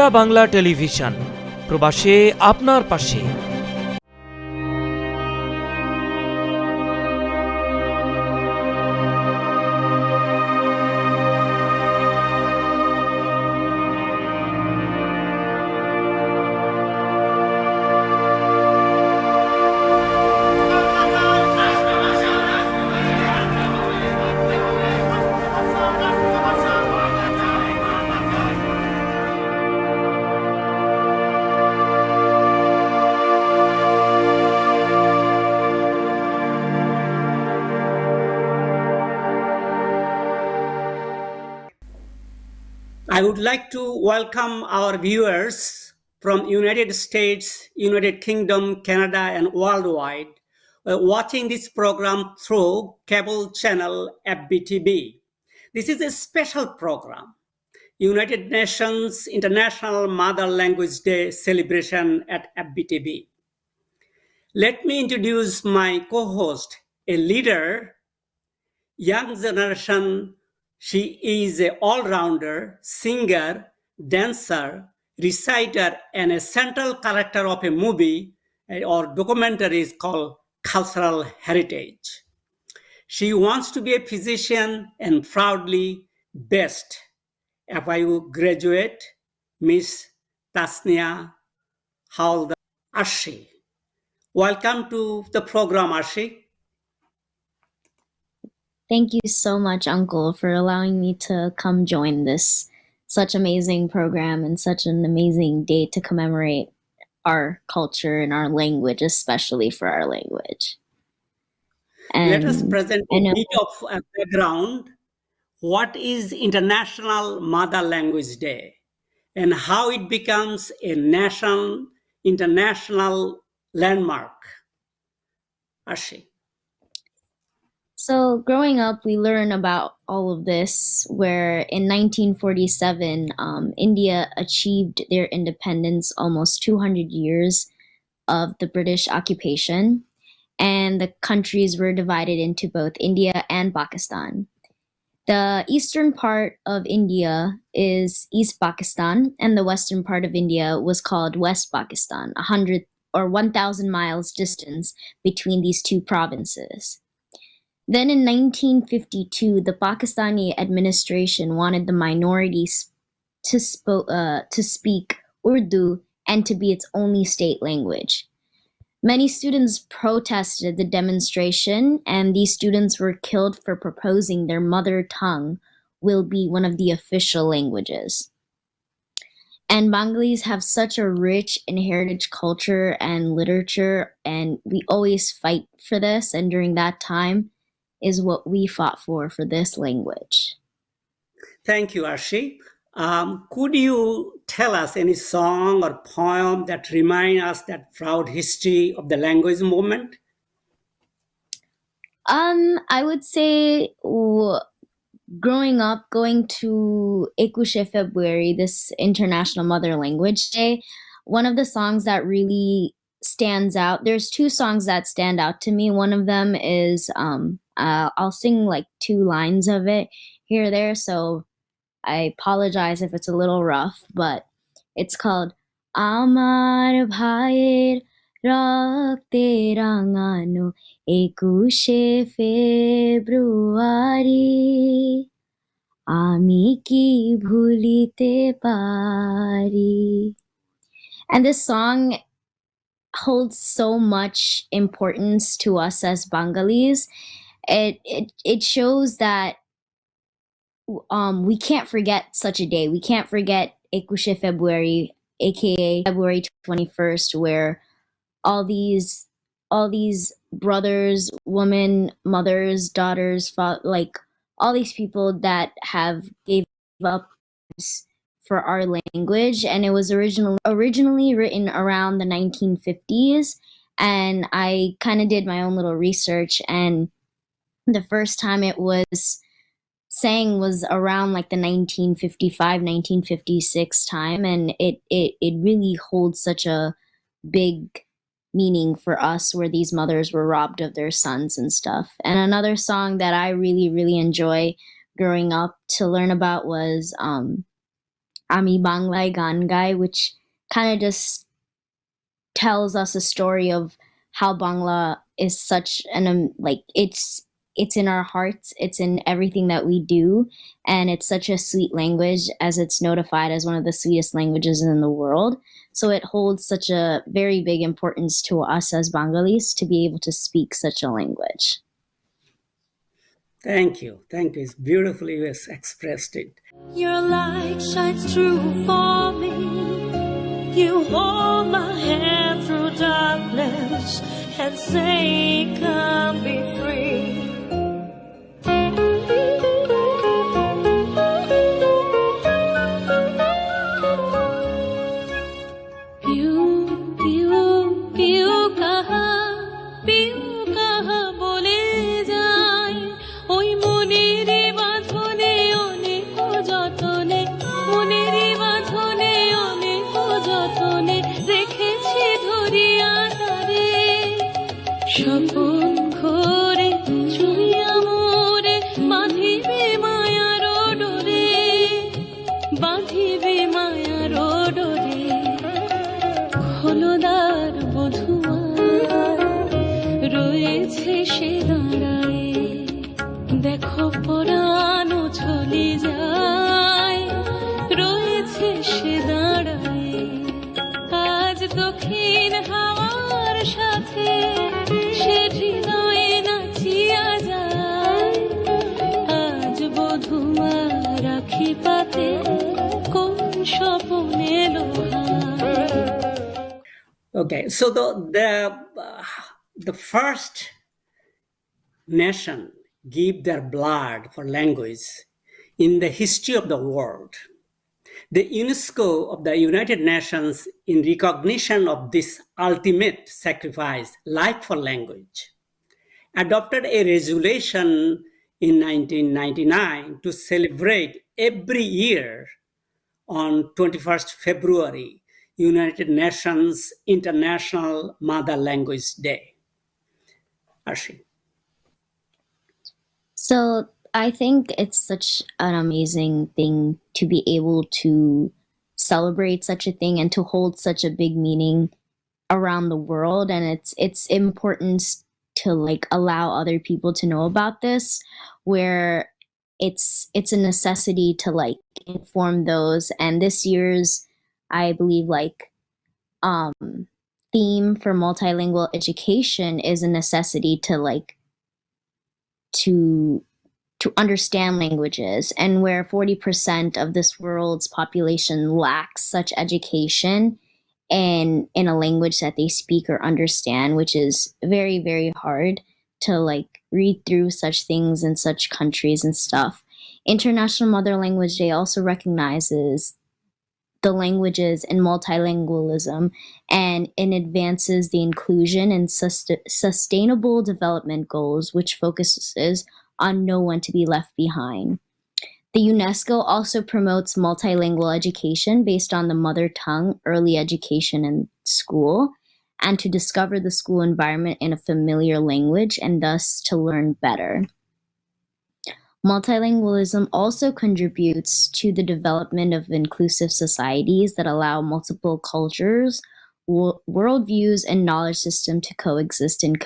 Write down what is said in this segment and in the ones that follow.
সেরা বাংলা টেলিভিশন, প্রবাসে আপনার পাশে। I would like to welcome our viewers from United States, United Kingdom, Canada, and worldwide watching this program through cable channel FBTV. This is a special program, United Nations International Mother Language Day celebration at FBTV. Let me introduce my co-host, a leader, young generation. She is an all-rounder, singer, dancer, reciter, and a central character of a movie or documentary called Cultural Heritage. She wants to be a physician and proudly best FIU graduate, Miss Tasnia Haldar Arshi. Welcome to the program, Arshi. Thank you so much, Uncle, for allowing me to come join this such amazing program and such an amazing day to commemorate our culture and our language, especially for our language. Let us And present I a know, bit of a background. What is International Mother Language Day and how it becomes a national, international landmark? Arshi. so growing up, we learn about all of this, where in 1947, India achieved their independence almost 200 years of the British occupation, and the countries were divided into both India and Pakistan. The eastern part of India is East Pakistan, and the western part of India was called West Pakistan, 100 or 1,000 miles distance between these two provinces. Then in 1952, the Pakistani administration wanted the minorities to speak Urdu and to be its only state language. Many students protested the demonstration, and these students were killed for proposing their mother tongue will be one of the official languages. And Bengalis have such a rich heritage culture and literature, and we always fight for this. And during that time is what we fought for this language. Thank you, Arshi. Could you tell us any song or poem that remind us that proud history of the language movement? I would say growing up, going to 21 February, this International Mother Language Day, one of the songs that really stands out, there's two songs that stand out to me. One of them is, I'll sing like two lines of it here or there, so I apologize if it's a little rough, but it's called Amar Bhair Rakte Rangano 21 February Ami ki bhulite pari. And this song holds so much importance to us as Bengalis. It shows that we can't forget such a day. We can't forget 21 February, aka February 21st, where all these brothers, women, mothers, daughters, like all these people that have gave up for our language, and it was originally written around the 1950s. And I kind of did my own little research, and the first time it was sang was around like the 1955 1956 time, and it really holds such a big meaning for us, where these mothers were robbed of their sons and stuff. And another song that I really enjoy growing up to learn about was Ami Banglai Gan Gai, which kind of just tells us a story of how Bangla is such an like it's in our hearts, it's in everything that we do, and it's such a sweet language as it's notified as one of the sweetest languages in the world. So it holds such a very big importance to us as Bengalis to be able to speak such a language. Thank you. Thank you. It's beautifully expressed it. Your light shines through for me. You hold my hand through darkness and say, come be free. Swapan ঘরে চুইয়া মোরে বাঁধিবে মায়ার ডোরে বাঁধিবে মায়ার ডোরে খোলদার বধুয়া রয়েছে সে দাঁড়ায় দেখো পরানো চলে যায় রয়েছে সে দাঁড়ায় আজ দক্ষিণ হাওয়ার সাথে সে হৃদয়ে নাচিয়া যায় আজ বধুমা রাখি পাতে কোন স্বপনে লোহায়। Okay, so the first nation give their blood for language in the history of the world. The UNESCO of the United Nations, in recognition of this ultimate sacrifice, life for language, adopted a resolution in 1999 to celebrate every year on 21st February, United Nations International Mother Language Day. Arshi. So I think it's such an amazing thing to be able to celebrate such a thing and to hold such a big meaning around the world, and it's important to like allow other people to know about this, where it's a necessity to like inform those. And this year's, I believe, like theme for multilingual education is a necessity to like to understand languages, and where 40% of this world's population lacks such education and in a language that they speak or understand, which is very, very hard to like read through such things in such countries and stuff. International Mother Language Day also recognizes the languages and multilingualism, and it advances the inclusion and sustainable development goals, which focuses on no one to be left behind. The UNESCO also promotes multilingual education based on the mother tongue, early education in school, and to discover the school environment in a familiar language and thus to learn better. Multilingualism also contributes to the development of inclusive societies that allow multiple cultures, worldviews, and knowledge system to coexist and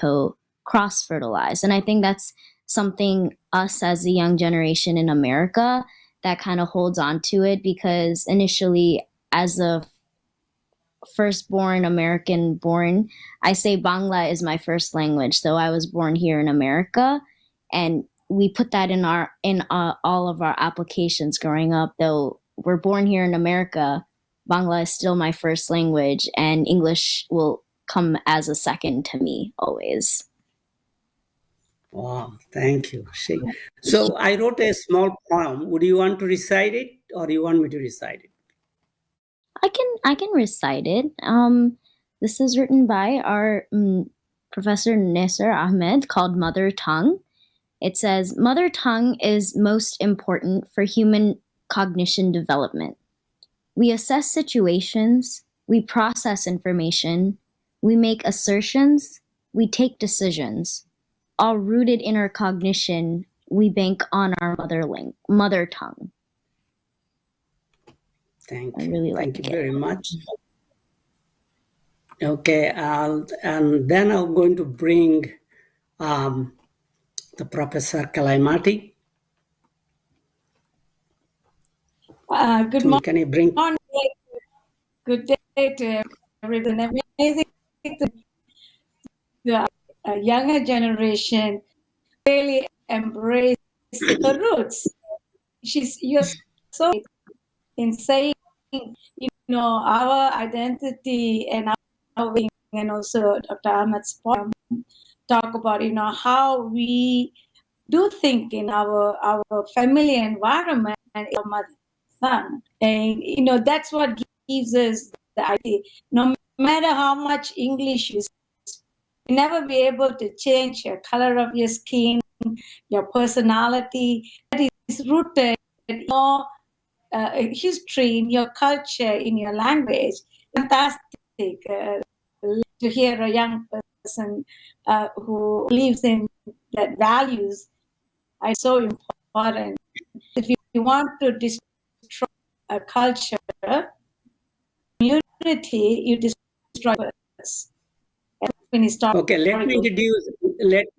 cross-fertilize. And I think that's something us as a young generation in America that kind of holds on to it, because initially, as a firstborn American born, I say Bangla is my first language, though I was born here in America, and we put that in all of our applications growing up. Though we're born here in America, Bangla is still my first language, and English will come as a second to me always. Wow, thank you. So I wrote a small poem. Would you want to recite it, or you want me to recite it? I can recite it. This is written by our Professor Nasser Ahmed, called Mother Tongue. It says, Mother tongue is most important for human cognition development. We assess situations, we process information, we make assertions, we take decisions. All rooted in our cognition, we bank on our mother tongue. Thank I you. really Thank like you it. very much. Okay, and then I'm going to bring the Professor Kalaimati. Good morning. Can you bring? Good day to everyone. Amazing to a younger generation really embrace the roots. You're so right in saying, our identity and our being, and also Dr. Ahmed's point, talk about, how we do think in our family environment and our mother tongue. And, that's what gives us the idea. No matter how much English you speak, you'll never be able to change your color of your skin, your personality. That is rooted in your history, in your culture, in your language. Fantastic to hear a young person who believes in that values are so important. If you want to destroy a culture, community, you destroy us. When you start, Okay, let me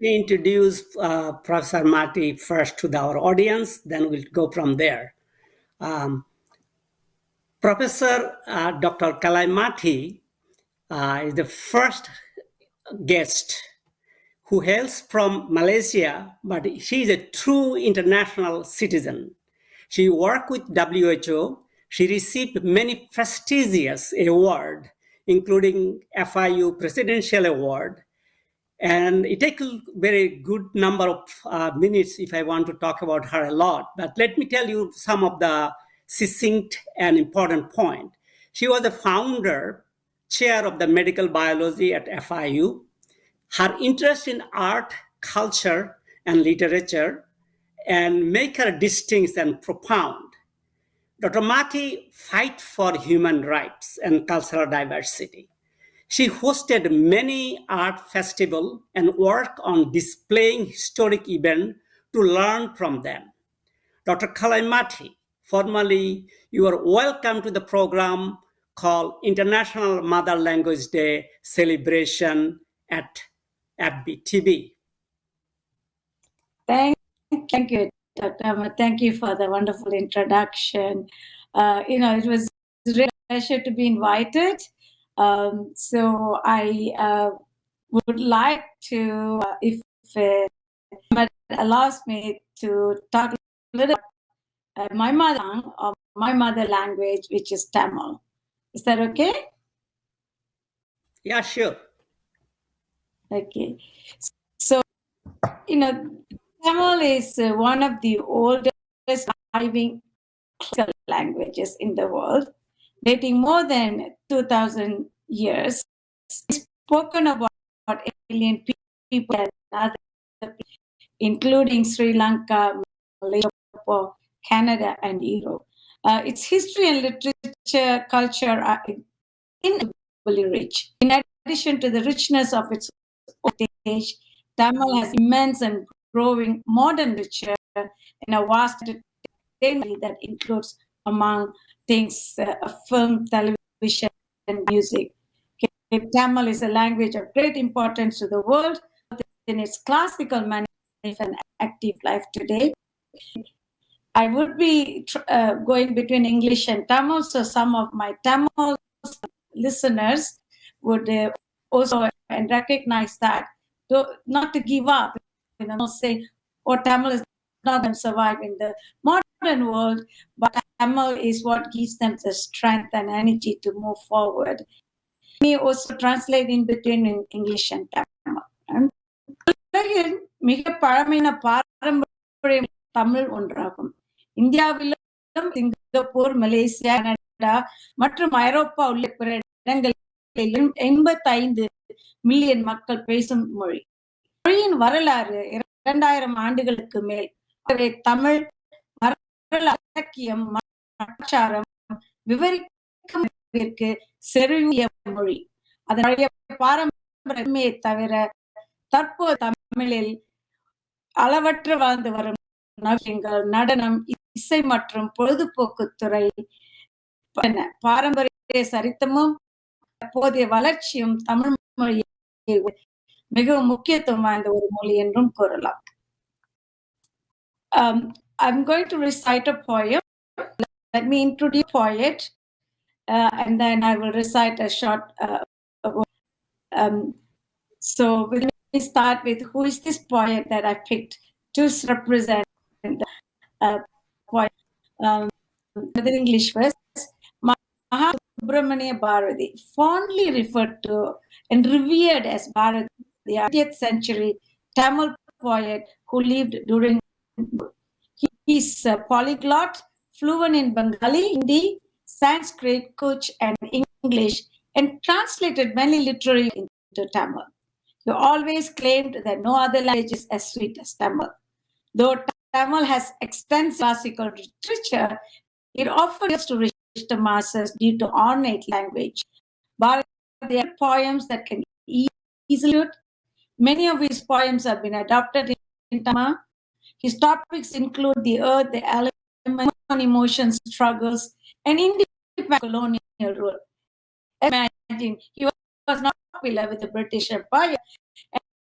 introduce Professor Marty first to our audience. Then we'll go from there. Professor Dr. Kalaimati is the first guest who hails from Malaysia, but she is a true international citizen. She worked with WHO. She received many prestigious awards, including FIU Presidential Award. And it takes a very good number of minutes if I want to talk about her a lot. But let me tell you some of the succinct and important points. She was the founder, chair of the medical biology at FIU. Her interest in art, culture, and literature and make her distinct and profound. Dr. Marty fights for human rights and cultural diversity. She hosted many art festivals and worked on displaying historic events to learn from them. Dr. Kalaimati, formally, you are welcome to the program called International Mother Language Day celebration at FBTV. Thank you, Dr. Ahmed. Thank you for the wonderful introduction. It was a real pleasure to be invited. So I would like to, if Ahmed allows me to talk a little about my mother tongue or my mother language, which is Tamil. Is that okay? Yeah, sure. Okay. So, Tamil is one of the oldest surviving languages in the world, dating more than 2,000 years. It's spoken about 8 million people and other people, including Sri Lanka, Malaysia, Canada, and Europe. Its history and literature culture are incredibly rich. In addition to the richness of its heritage, Tamil has immense and growing modern literature in a vast that includes, among things, film, television, and music. Okay. Tamil is a language of great importance to the world in its classical manner and active life today. I would be going between English and Tamil, so some of my Tamil listeners would also and recognize that, not to give up, not say, oh, Tamil is not going to survive in the modern world, but Tamil is what gives them the strength and energy to move forward. Me also translate in between in English and Tamil. உலகில் மிக பழமையான பாரம்பரிய தமிழ் ஒன்றாகும். இந்தியாவிலும் Singapore, Malaysia, Canada மற்றும் ஐரோப்பா உள்ள பிற இடங்களிலும் 85 மில்லியன் மக்கள் பேசும் மொழி. மொழியின் வரலாறு 2000 ஆண்டுகளுக்கு மேல். தமிழ் வரலாறு, இலக்கியம், கலாச்சாரம் விவரிக்க செருவிய மொழி. அதனுடைய பாரம்பரியமே தவிர தற்போது தமிழில் அளவற்ற வாழ்ந்து வரும் நவீனங்கள், நடனம், இசை மற்றும் பொழுதுபோக்கு துறை என்ன பாரம்பரிய சரித்தமும் தற்போதைய வளர்ச்சியும் தமிழ் மொழியை மிகவும் முக்கியத்துவம் வாய்ந்த ஒரு மொழி என்றும் கூறலாம். I'm going to recite a poem. Let me introduce the poet, and then I will recite a short. So we start with who is this poet that I picked to represent the poet. The English first. Subramania Bharati, fondly referred to and revered as Bharati, the 20th century Tamil poet who lived during. He is a polyglot, fluent in Bengali, Hindi, Sanskrit, Kutch, and English, and translated many literary into Tamil. He always claimed that no other language is as sweet as Tamil. Though Tamil has extensive classical literature, it often fails to reach the masses due to ornate language. But there are poems that can easily. Many of his poems have been adopted in Tamil. His topics include the earth, the elements, emotions, struggles, and independent colonial rule. Imagine, he was not popular with the British Empire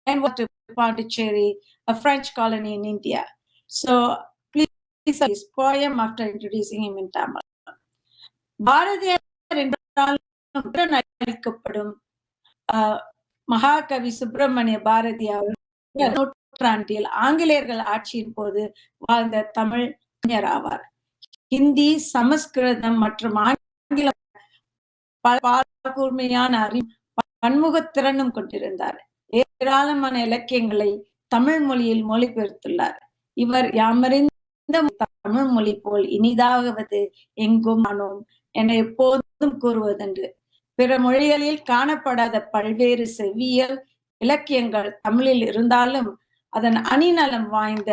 and was to Pondicherry, a French colony in India. So, please listen to his poem after introducing him in Tamil. Bharathiyar என்றாலும் அளிக்கப்படும் மகாகவி சுப்பிரமணிய பாரதி அவர்கள் நூற்றாண்டில் ஆங்கிலேயர்கள் ஆட்சியின் போது வாழ்ந்த தமிழ் அறிஞர் ஆவார். ஹிந்தி, சமஸ்கிருதம் மற்றும் ஆங்கிலம் கூர்மையான அறிவும் பன்முகத்திறனும் கொண்டிருந்தார். ஏராளமான இலக்கியங்களை தமிழ் மொழியில் மொழிபெயர்த்துள்ளார். இவர் யாமறிந்த தமிழ் மொழி போல் இனிதாவது எங்கும் ஆனோம் என எப்போதும் கூறுவதுண்டு. பிற மொழிகளில் காணப்படாத பல்வேறு செவ்வியல் இலக்கியங்கள் தமிழில் இருந்தாலும் அதன் அணிநலம் வாய்ந்த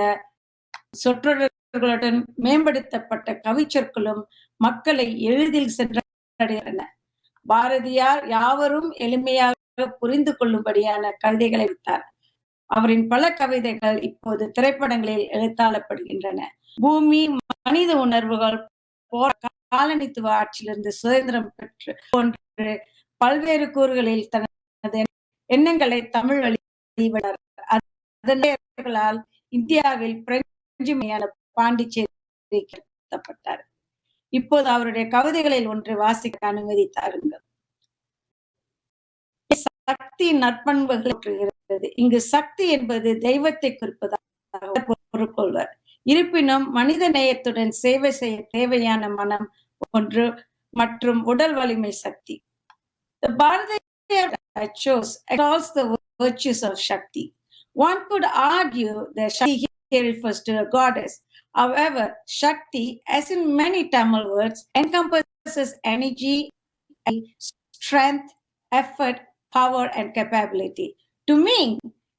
சொற்றொடர்களுடன் மேம்படுத்தப்பட்ட கவிச்சொற்களும் மக்களை எளிதில் சென்றடைகின்றன. பாரதியார் யாவரும் எளிமையாக புரிந்து கொள்ளும்படியான கவிதைகளை விட்டார். அவரின் பல கவிதைகள் இப்போது திரைப்படங்களில் எழுத்தாளப்படுகின்றன. பூமி, மனித உணர்வுகள், காலனித்துவ ஆட்சியிலிருந்து சுதந்திரம் பெற்று போன்று பல்வேறு கூறுகளில் தனது எண்ணங்களை தமிழ் வெளியிட்டார். அதனால் இந்தியாவில் பிரெஞ்சு மொழியான பாண்டிச்சேரி கடத்தப்பட்டார். இப்போது அவருடைய கவிதைகளில் ஒன்றை வாசிக்க அனுமதி தாருங்கள். சக்தி நற்பண்புகள். இங்கு சக்தி என்பது தெய்வத்தை குறிப்பதாக பொருள்கொள்வர். இருப்பினும் மனித நேயத்துடன் சேவை செய்ய தேவையான மனம் ஒன்று மற்றும் உடல் வலிமை சக்தி. The Bharatiya chose across the virtues of Shakti. One could argue that Shakti here refers to a goddess. However, Shakti, as in many Tamil words, encompasses energy, strength, effort, power, and capability. To me,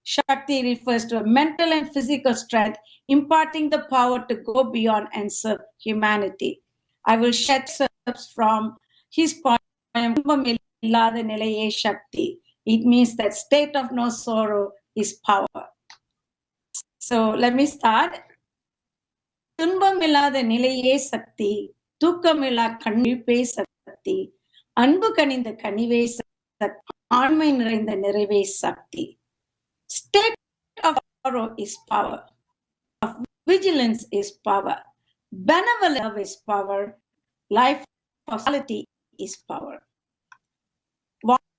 Shakti refers to a mental and physical strength, imparting the power to go beyond and serve humanity. I will share excerpts from his poem, Tumbamillada Nilaye Shakti. It means that state of no sorrow is power. So let me start. துன்பமில்லாத நிலையே சக்தி, தூக்கமில்லா கண்ணிப்பே சக்தி, அன்பு கனிந்த கனிவே சக்தி, ஆண்மை நிறைந்த நிறைவே சக்தி. State of sorrow is power. Of vigilance is power. Benevolence is power. Life of quality is power.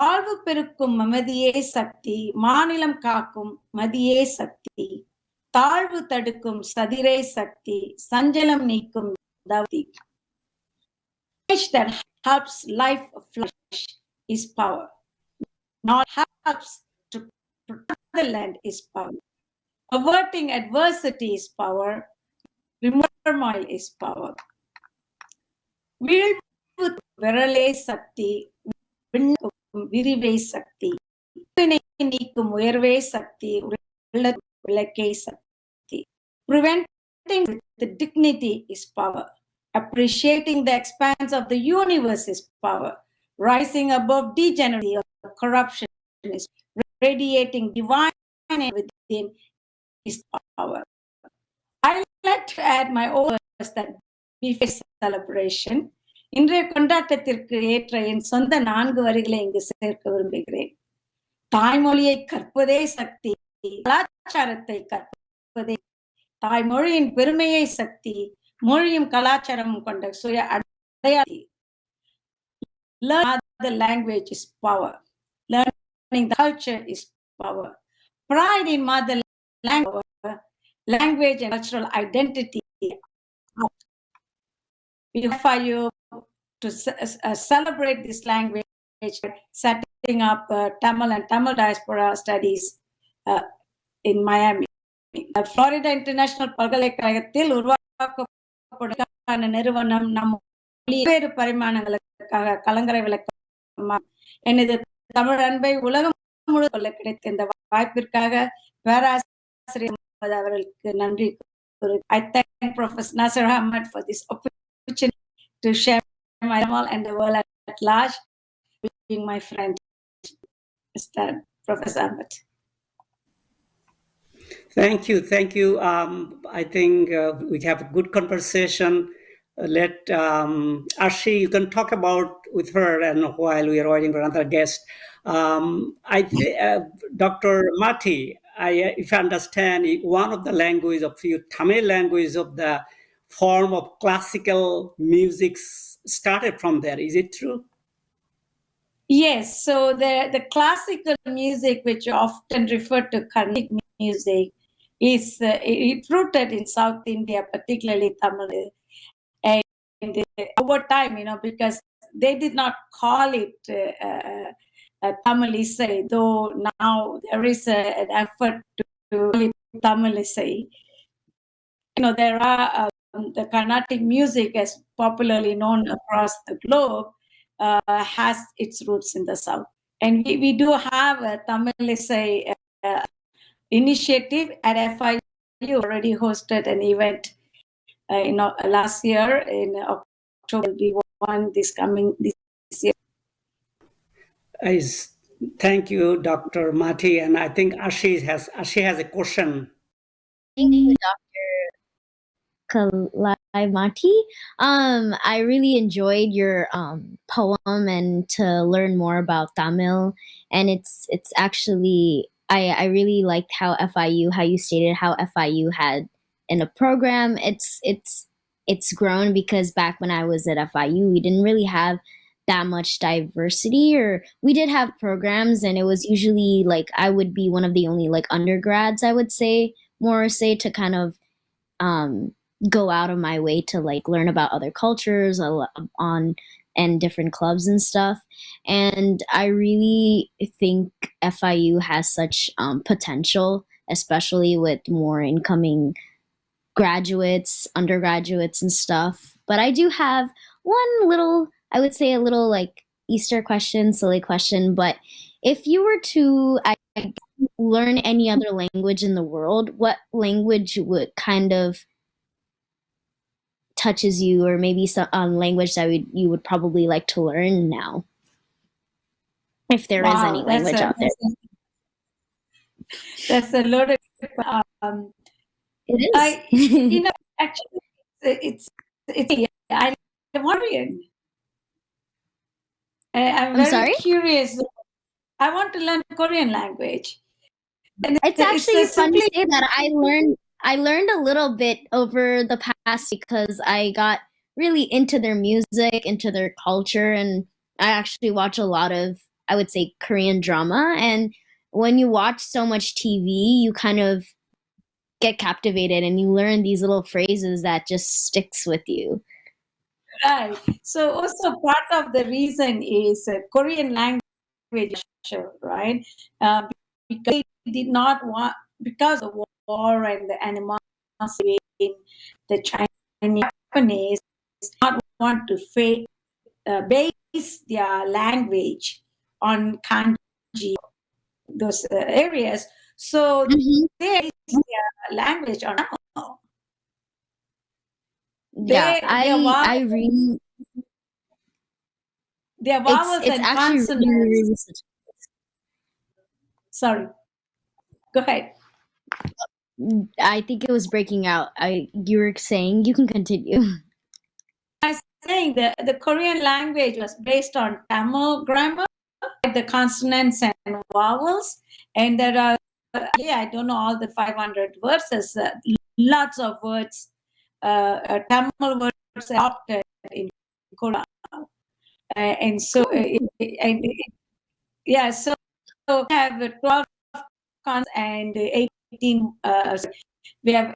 வாழ்வு பெருக்கும் மமதியே சக்தி, மாநிலம் காக்கும் மதியே சக்தி, தாழ்வு தடுக்கும் சதிரே சக்தி, சஞ்சலம் நீக்கும் தவதி. That helps life flourish is power. Not helps to protect the land is power. Averting adversity is power. Removing turmoil is power. வீழ்வு விரலே சக்தி, விரிவே சக்தி, நீக்கும் உயர்வே சக்தி, விளக்கே சக்தி. Preventing with dignity is power. Appreciating the expanse of the universe is power. Rising above degeneracy or corruption is radiating divine within is power. I like to add my own words that before celebration. இன்றைய கொண்டாட்டத்திற்கு ஏற்ற என் சொந்த 4 வரிகளை இங்கு சேர்க்க விரும்புகிறேன். தாய்மொழியை கற்பதே சக்தி, கலாச்சாரத்தை கற்பதே தாய்மொழியின் பெருமையை சக்தி, மொழியும் கலாச்சாரமும் கொண்ட சுய அடையாளி. Learn the language is power. Learning the culture is power. Pride in mother language and cultural identity. We offer you to celebrate this language, setting up Tamil and Tamil diaspora studies in Miami. Florida International பல்கலைக்கழகத்தில் உருவாக்கப்பட்ட நிறுவனம் நம் பல்வேறு பரிமாணங்களுக்காக கலங்கரை விளக்கம். எனது தமிழ் அன்பை உலகம் முழுவதும் கொள்ள கிடைத்த இந்த வாய்ப்பிற்காக பேராசிரியர் அவர்களுக்கு நன்றி. I thank Professor Nasir Ahmed for this opportunity to share my Tamil and the world at large, being my friend, Mr. Professor Ahmed. Thank you. I think we have a good conversation. Let Ashi, you can talk about with her, and while we are waiting for another guest, Dr. Mati, if I understand, one of the language of you Tamil language of the form of classical music started from there. Is it true? Yes. So the classical music, which often referred to Carnatic music, is it's rooted in South India, particularly Tamil. And over time, because they did not call it Tamil Isai, though now there is an effort to call it Tamil Isai. There are the Carnatic music, as popularly known across the globe, has its roots in the South. And we do have a Tamil Isai initiative at FIU. Already hosted an event last year in October. We won this year. Thank you, Dr. Mati. And I think Ashi has a question. Thank you, Dr. Kalaimati. I really enjoyed your poem and to learn more about Tamil. And it's actually I really liked how you stated how FIU had in a program. It's grown because back when I was at FIU, we didn't really have that much diversity, or we did have programs, and it was usually like I would be one of the only like undergrads, I would say to kind of go out of my way to like learn about other cultures and different clubs and stuff. And I really think FIU has such potential, especially with more incoming graduates, undergraduates and stuff. But I do have one little, I would say a little like Easter question, silly question, but if you were to learn any other language in the world, what language would kind of touches you, or maybe some language that you would probably like to learn now, if there is any language out there? That's a loaded. It is. Actually, it's I'm Korean. I'm very curious. I want to learn Korean language. And it's actually fun to say that I learned a little bit over the past because I got really into their music, into their culture, and I actually watch a lot of, I would say, Korean drama. And when you watch so much TV, you kind of get captivated and you learn these little phrases that just sticks with you. Right. So also part of the reason is Korean language, right? Because they did not want, because of war and the animosity in the Chinese, Japanese, not want to base their language on kanji, those areas. So they base their language on. I really. Their vowels it's and actually consonants. really Sorry. Go ahead. I think it was breaking out. You were saying, you can continue. I saying that the Korean language was based on Tamil grammar, the consonants and vowels, and there are, I don't know all the 500 verses, lots of words, Tamil words adopted in Korean. And so, so we have 12 consonants and 18, we have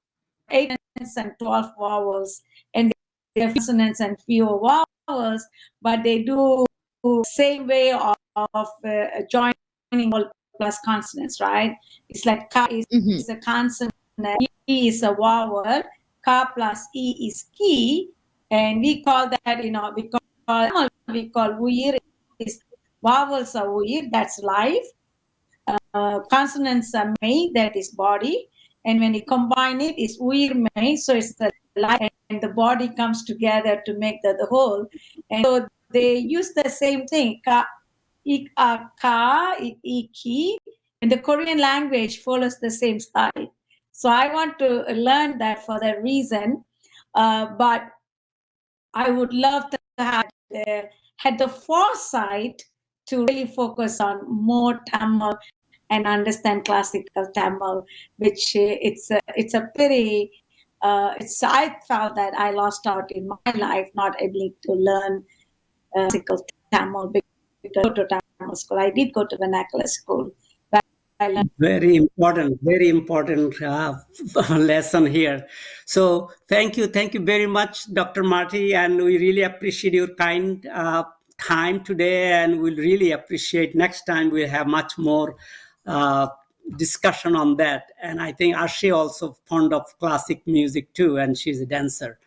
8 consonants and 12 vowels, and they have consonants and fewer vowels, but they do same way of joining all plus consonants, right? It's like ka is a consonant, e is a vowel, ka plus e is ki, and we call that, we call uyir is vowels are uyir, that's life. Consonants are mei, that is body, and when you combine it, it's uyir mei, so it's the life, and the body comes together to make the whole. And so they use the same thing, ka, iki, and the Korean language follows the same style. So I want to learn that for that reason, but I would love to have had the foresight to really focus on more Tamil and understand classical Tamil, which it's a pity. I felt that I lost out in my life not able to learn classical Tamil because I go to Tamil school. I did go to vernacular school. But I learned Very important lesson here. So thank you very much, Dr. Marty, and we really appreciate your kind time today, and we'll really appreciate next time we'll have much more discussion on that. And I think Arshi also fond of classic music too, and she's a dancer.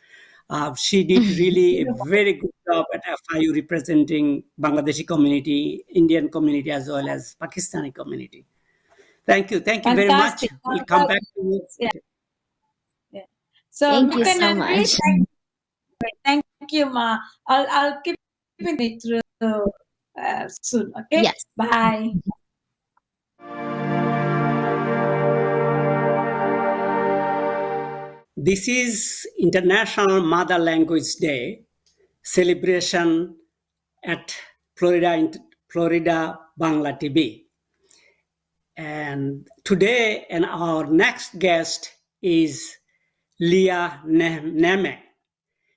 She did really a very good job at FIU representing Bangladeshi community, Indian community, as well as Pakistani community. Thank you very much. fantastic. We'll come back to you. Yeah. So Thank you Mitten so and Reed, much. thank you, Ma. I'll keep it through soon. Okay. Yes. Bye. This is International Mother Language Day celebration at Florida Bangla TV. And today, and our next guest is Leah Neme.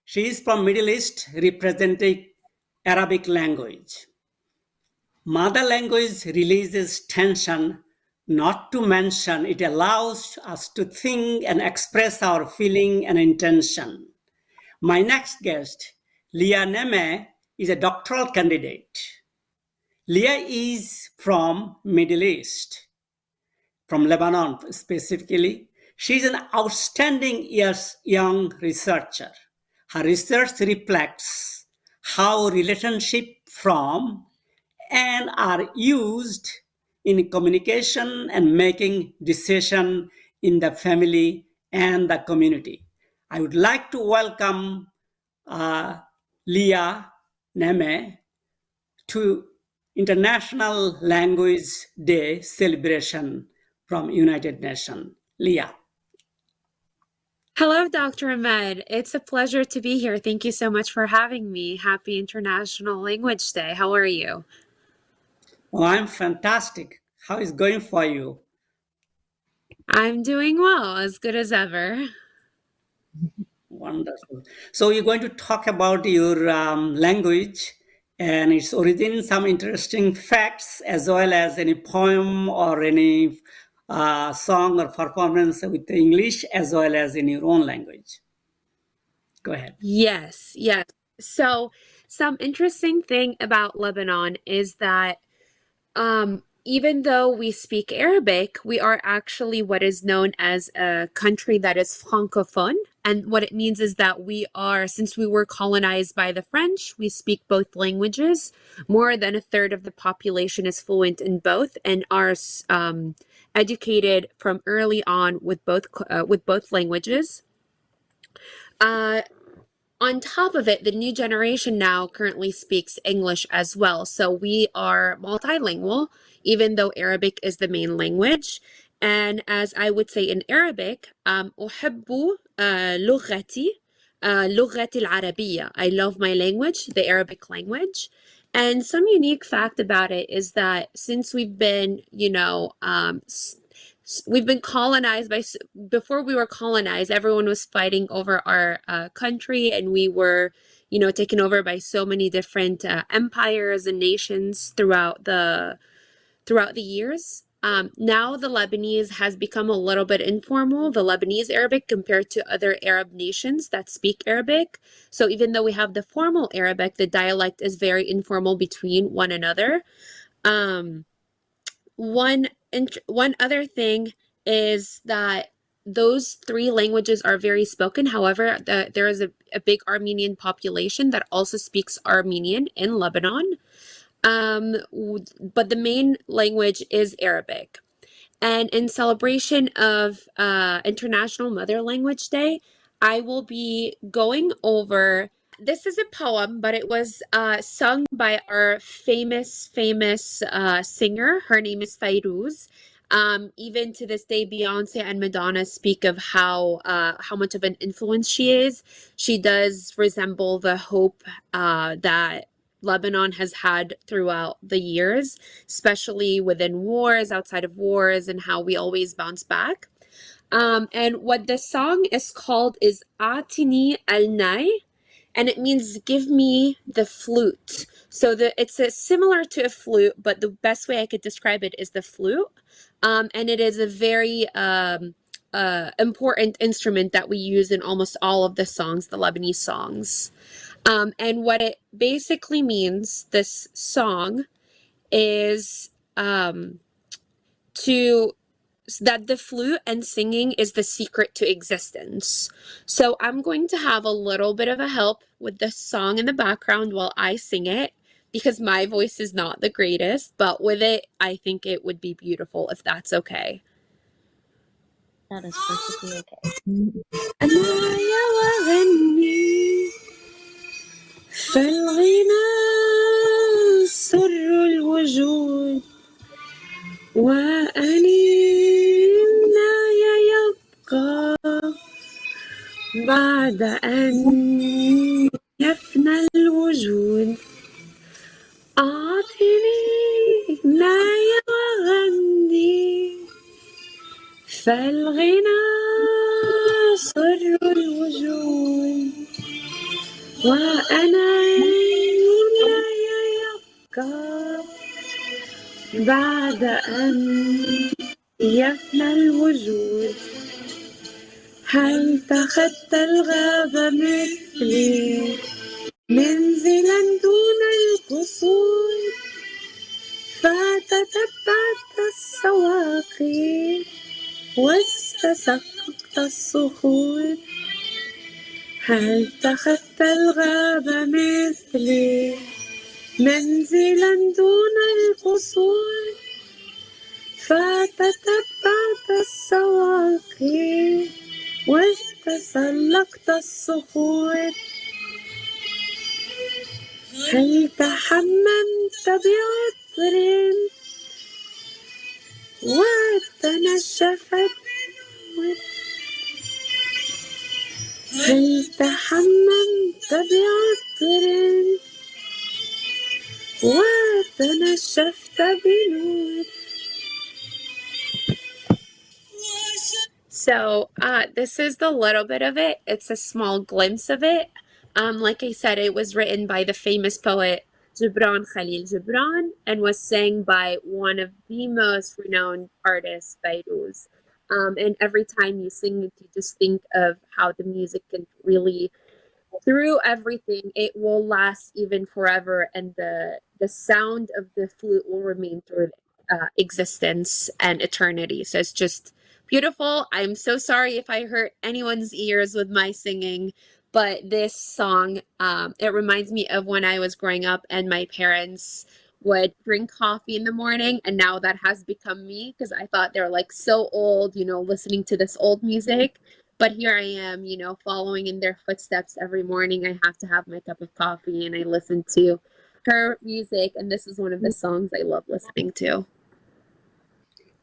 She is from Middle East, representing Arabic language. Mother language releases tension, not to mention it allows us to think and express our feeling and intention. My next guest, Leah Neme, is a doctoral candidate. Leah is from Middle East, from Lebanon specifically. She is an outstanding young researcher. Her research reflects how relationships from and are used in communication and making decisions in the family and the community. I would like to welcome Leah Neme to International Language Day celebration from United Nations. Leah. Hello, Dr. Ahmed. It's a pleasure to be here. Thank you so much for having me. Happy International Language Day. How are you? Oh, I'm fantastic. How is it going for you? I'm doing well, as good as ever. Wonderful. So you're going to talk about your language and its origin, some interesting facts, as well as any poem or any song or performance with the English, as well as in your own language. Go ahead. Yes. So some interesting thing about Lebanon is that even though we speak Arabic, we are actually what is known as a country that is francophone. And what it means is that since we were colonized by the French, we speak both languages. More than a third of the population is fluent in both and are educated from early on with both languages. On top of it, the new generation now currently speaks English as well. So we are multilingual, even though Arabic is the main language. And as I would say in Arabic, أحب لغتي لغتي العربية. I love my language, the Arabic language. And some unique fact about it is that since we've been, we've been colonized before we were colonized, everyone was fighting over our country, and we were, taken over by so many different empires and nations throughout the years. Now the Lebanese has become a little bit informal, the Lebanese Arabic, compared to other Arab nations that speak Arabic. So even though we have the formal Arabic, the dialect is very informal between one another. One other thing is that those three languages are very spoken. However, there is a big Armenian population that also speaks Armenian in Lebanon. But the main language is Arabic. And in celebration of International Mother Language Day, I will be going over. This is a poem, but it was sung by our famous singer. Her name is Fairuz. Even to this day, Beyonce and Madonna speak of how much of an influence she is. She does resemble the hope that Lebanon has had throughout the years, especially within wars, outside of wars, and how we always bounce back. And what the song is called is Atini al-Nay, and it means give me the flute. So it's similar to a flute, but the best way I could describe it is the flute. And it is a very important instrument that we use in almost all of the songs, the Lebanese songs. And what it basically means, this song, is that the flute and singing is the secret to existence. So I'm going to have a little bit of a help with the song in the background while I sing it, because my voice is not the greatest, but with it, I think it would be beautiful if that's okay. That is perfectly okay. فالغنى سر الوجود وأنينا يبقى بعد أن يفنى الوجود أعطني ناي وغني فالغنى سر الوجود وأنا لا يبقى بعد أن يفنى الوجود هل تخطى الغابة مثلي منزلا دون القصور فتتبعت السواقي واستسقت الصخور هل تخطى الغابة مثلي منزلا دون القصور فتتبعت السواقي واستسلقت الصخور هل تحممت بعطر وتنشفت هل تحممت بعطر وتنشفت بنور. So this is the little bit of it. It's a small glimpse of it. Like I said, it was written by the famous poet Gibran Khalil Gibran and was sang by one of the most renowned artists, Fairuz. And every time you sing it, you just think of how the music can really, through everything, it will last even forever, and the sound of the flute will remain through existence and eternity. So it's just beautiful. I'm so sorry if I hurt anyone's ears with my singing, but this song, it reminds me of when I was growing up and my parents would drink coffee in the morning, and now that has become me because I thought they're like so old, listening to this old music. But here I am, following in their footsteps every morning. I have to have my cup of coffee and I listen to her music, and this is one of the songs I love listening to.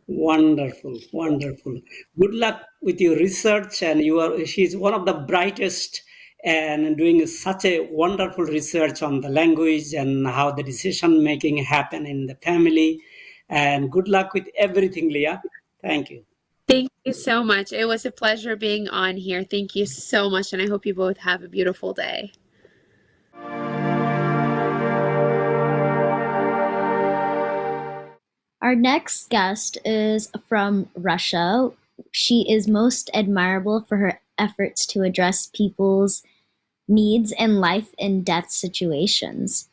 Wonderful, wonderful. Good luck with your research, and she's one of the brightest and doing such a wonderful research on the language and how the decision making happen in the family. And good luck with everything, Leah. Thank you. Thank you so much. It was a pleasure being on here. Thank you so much, and I hope you both have a beautiful day. Our next guest is from Russia. She is most admirable for her efforts to address people's needs in life and death situations.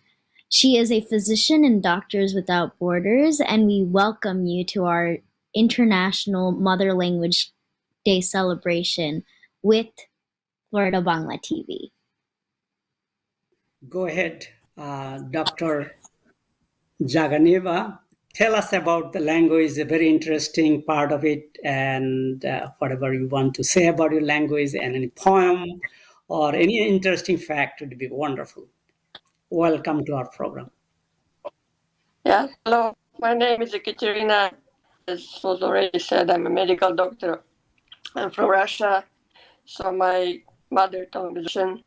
She is a physician in Doctors Without Borders, and we welcome you to our International Mother Language Day celebration with Florida Bangla TV. Go ahead, Dr. Jaganeva. Tell us about the language, a very interesting part of it, and whatever you want to say about your language, and any poem or any interesting fact would be wonderful. Welcome to our program. Yeah, hello. My name is Ekaterina. As was already said, I'm a medical doctor. I'm from Russia, so my mother tongue is Russian.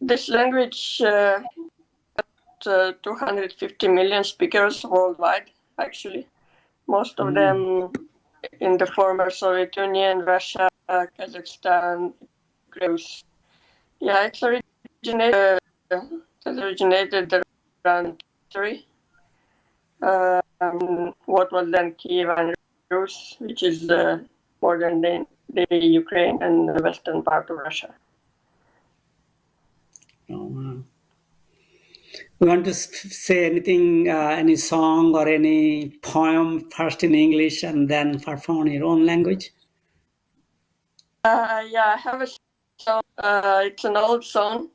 This language 250 million speakers worldwide, actually. Most of them in the former Soviet Union, Russia, Kazakhstan, Greece. Yeah, it originated around 3. What was then Kiev and Rus, which is modern day Ukraine and the western part of Russia. You want to say anything, any song or any poem, first in English and then perform in your own language? Yeah, I have a song. It's an old song,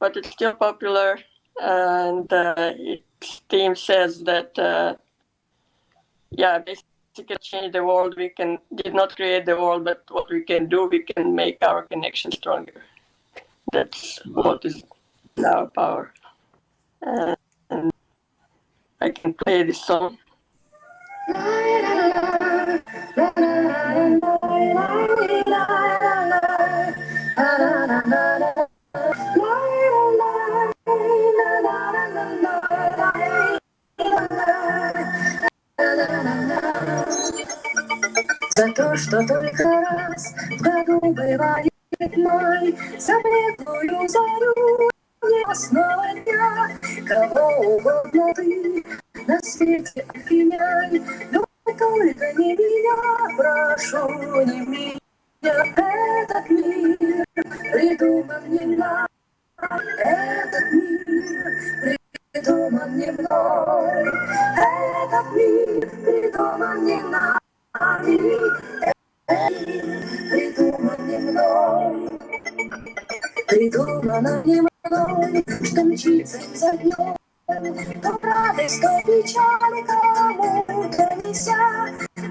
but it's still popular. And its theme says that, basically change the world. We did not create the world, but what we can do, we can make our connection stronger. That's what is our power. And I can play this song. За то, что только раз в году бывает май, за светлую зарю ясного дня, кого угодно ты на свете обвиняй, но только не меня, прошу, не меня. Этот мир придуман не нами, этот мир придуман не мной, этот мир придуман не нами. Придуман не мной, придумано не мной, что мчится за днем, то радость, то печаль, кому-то неся,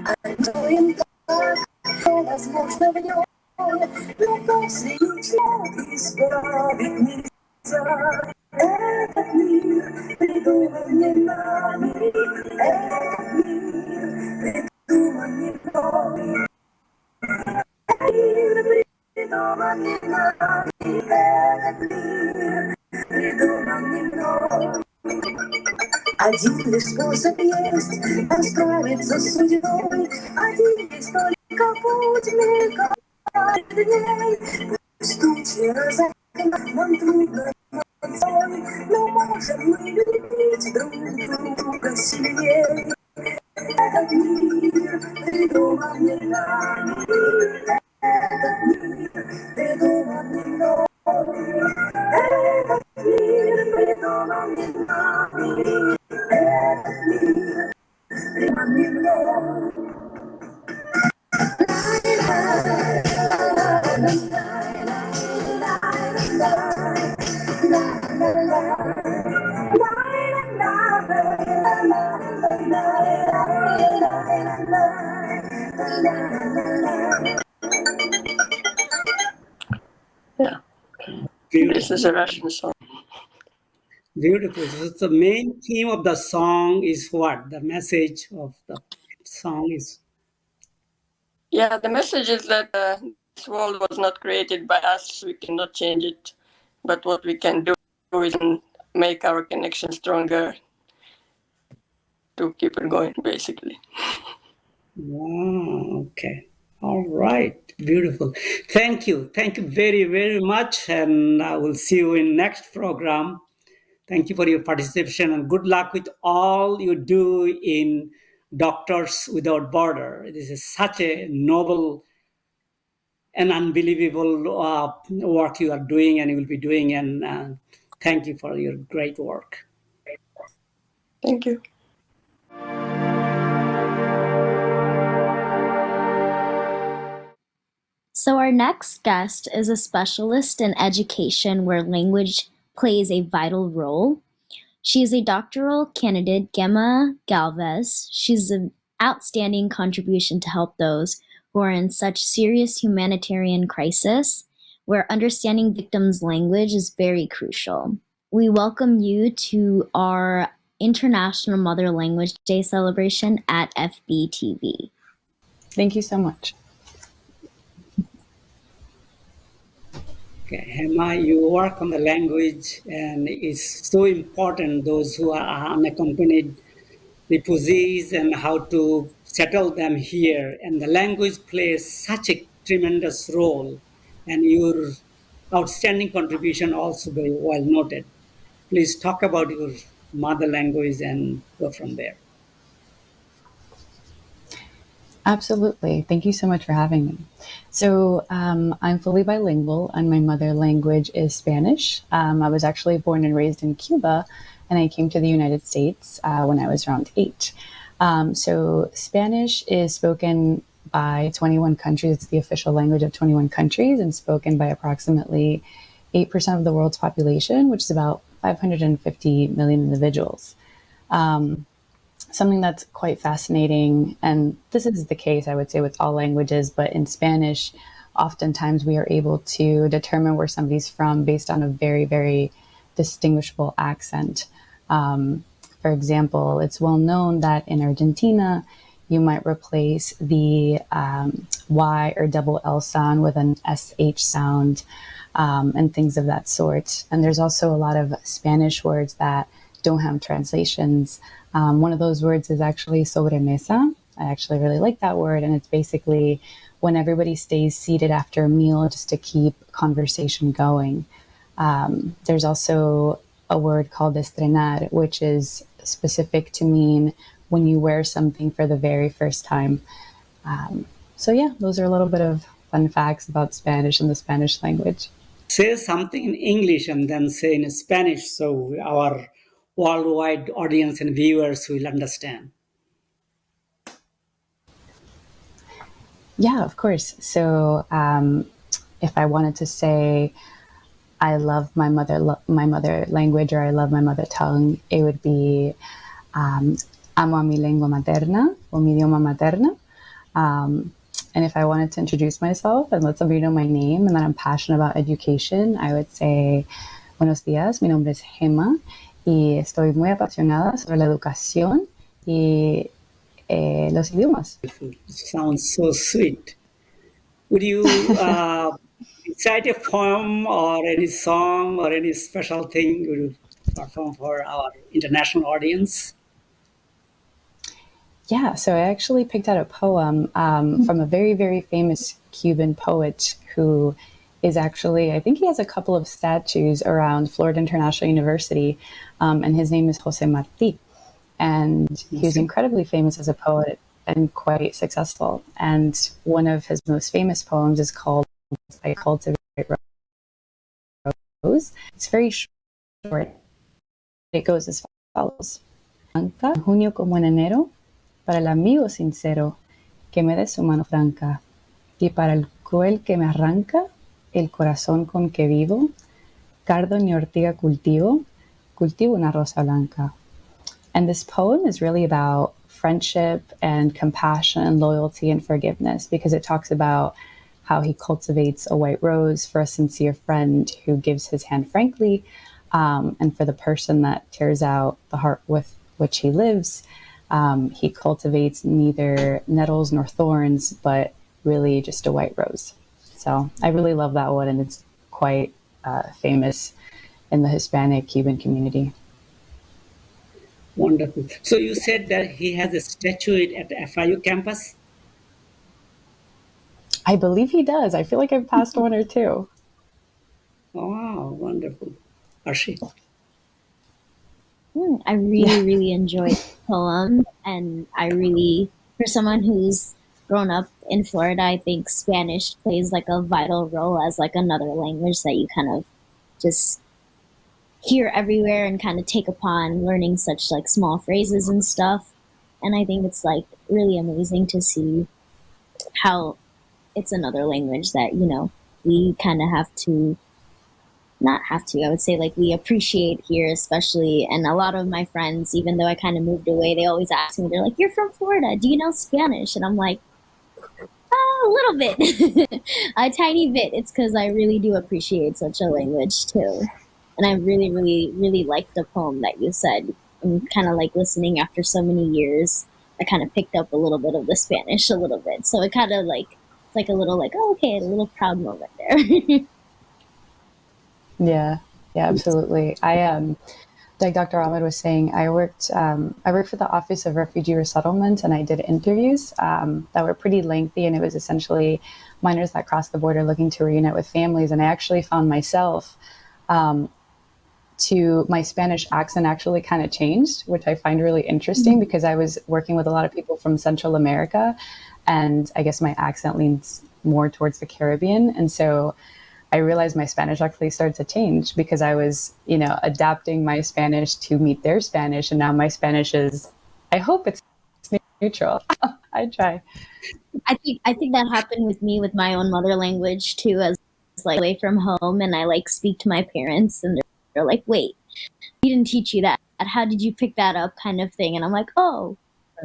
а то им так, что возможно в нем, но после ничего исправить нельзя. Этот мир придуман не нами, этот мир придуман не мной. Придуман не нами, этот мир придуман не мной. Один лишь способ есть расправиться с судьбой, один есть только путь мелькает дней. Пусть тучи разогнать нам трудно, но можем мы любить друг друга сильнее. Этот мир придуман не нами, этот мир придуман не мной, этот мир придуман не нами, этот мир придуман не мной. Yeah. This is a Russian song. Beautiful. So the main theme of the song is what? The message of the song is? Yeah, the message is that This world was not created by us. We cannot change it. But what we can do is make our connection stronger to keep it going, basically. Wow, okay. All right. Beautiful. Thank you. Thank you very, very much. And I will see you in next program. Thank you for your participation and good luck with all you do in Doctors Without Border. This is such a noble and unbelievable work you are doing and you will be doing. And thank you for your great work. Thank you. So, our next guest is a specialist in education where language plays a vital role. She is a doctoral candidate, Gemma Galvez. She's an outstanding contribution to help those who are in such serious humanitarian crisis, where understanding victims' language is very crucial. We welcome you to our International Mother Language Day celebration at FBTV. Thank you so much. Okay, Hema, you work on the language, and it's so important, those who are unaccompanied refugees and how to settle them here. And the language plays such a tremendous role, and your outstanding contribution also very well noted. Please talk about your mother language and go from there. Absolutely. Thank you so much for having me. So I'm fully bilingual and my mother language is Spanish. I was actually born and raised in Cuba and I came to the United States when I was around 8. So Spanish is spoken by 21 countries. It's the official language of 21 countries and spoken by approximately 8% of the world's population, which is about 550 million individuals. Something that's quite fascinating, and this is the case, I would say, with all languages, but in Spanish, oftentimes we are able to determine where somebody's from based on a very, very distinguishable accent. For example, it's well known that in Argentina, you might replace the Y or double L sound with an SH sound, and things of that sort. And there's also a lot of Spanish words that don't have translations. One of those words is actually sobremesa. I actually really like that word. And it's basically when everybody stays seated after a meal just to keep conversation going. There's also a word called estrenar, which is specific to mean when you wear something for the very first time. So yeah, those are a little bit of fun facts about Spanish and the Spanish language. Say something in English and then say in Spanish so our worldwide audience and viewers will understand. Yeah, of course. So if I wanted to say I love my mother language, or I love my mother tongue, it would be amo a mi lengua materna o mi idioma materna. And if I wanted to introduce myself and let somebody know my name and that I'm passionate about education, I would say, buenos días, mi nombre es Gemma y estoy muy apasionada sobre la educación y los idiomas. It sounds so sweet. Would you recite a poem or any song or any special thing you perform for our international audience? Yeah, so I actually picked out a poem from a very, very famous Cuban poet who is actually, I think he has a couple of statues around Florida International University, and his name is Jose Marti. And he was incredibly famous as a poet and quite successful. And one of his most famous poems is called I Cultivate Rose. It's very short. It goes as follows. Junio como en enero, para el amigo sincero, que me dé su mano franca, y para el cruel que me arranca, el corazón con que vivo, cardo ni ortiga cultivo, cultivo una rosa blanca. And this poem is really about friendship and compassion and loyalty and forgiveness, because it talks about how he cultivates a white rose for a sincere friend who gives his hand frankly, and for the person that tears out the heart with which he lives. He cultivates neither nettles nor thorns, but really just a white rose. So I really love that one, and it's quite famous in the Hispanic Cuban community. Wonderful. So you said that he has a statue at the FIU campus? I believe he does. I feel like I've passed one or two. Wow, wonderful. Arshi? I really enjoyed the poem, and I really, for someone who's grown up in Florida, I think Spanish plays like a vital role as like another language that you kind of just hear everywhere and kind of take upon learning such like small phrases and stuff. And I think it's like really amazing to see how it's another language that, you know, we kind of have to not have to, I would say like we appreciate here, especially. And a lot of my friends, even though I kind of moved away, they always ask me, they're like, "You're from Florida, do you know Spanish?" And I'm like, a little bit, a tiny bit. It's because I really do appreciate such a language too. And I really liked the poem that you said. And kind of like listening after so many years, I kind of picked up a little bit of the Spanish a little bit. So it kind of like, it's like a little like, oh, okay, a little proud moment there. Yeah, absolutely. Like Dr. Ahmed was saying, I worked for the Office of Refugee Resettlement, and I did interviews that were pretty lengthy, and it was essentially minors that crossed the border looking to reunite with families. And I actually found myself to my Spanish accent actually kind of changed, which I find really interesting because I was working with a lot of people from Central America, and I guess my accent leans more towards the Caribbean. And so I realized my Spanish actually started to change because I was, you know, adapting my Spanish to meet their Spanish. And now my Spanish is, I hope it's neutral. I try. I think that happened with me with my own mother language too, as like away from home, and I like speak to my parents, and they're like, "Wait, we didn't teach you that. How did you pick that up?" kind of thing. And I'm like, "Oh,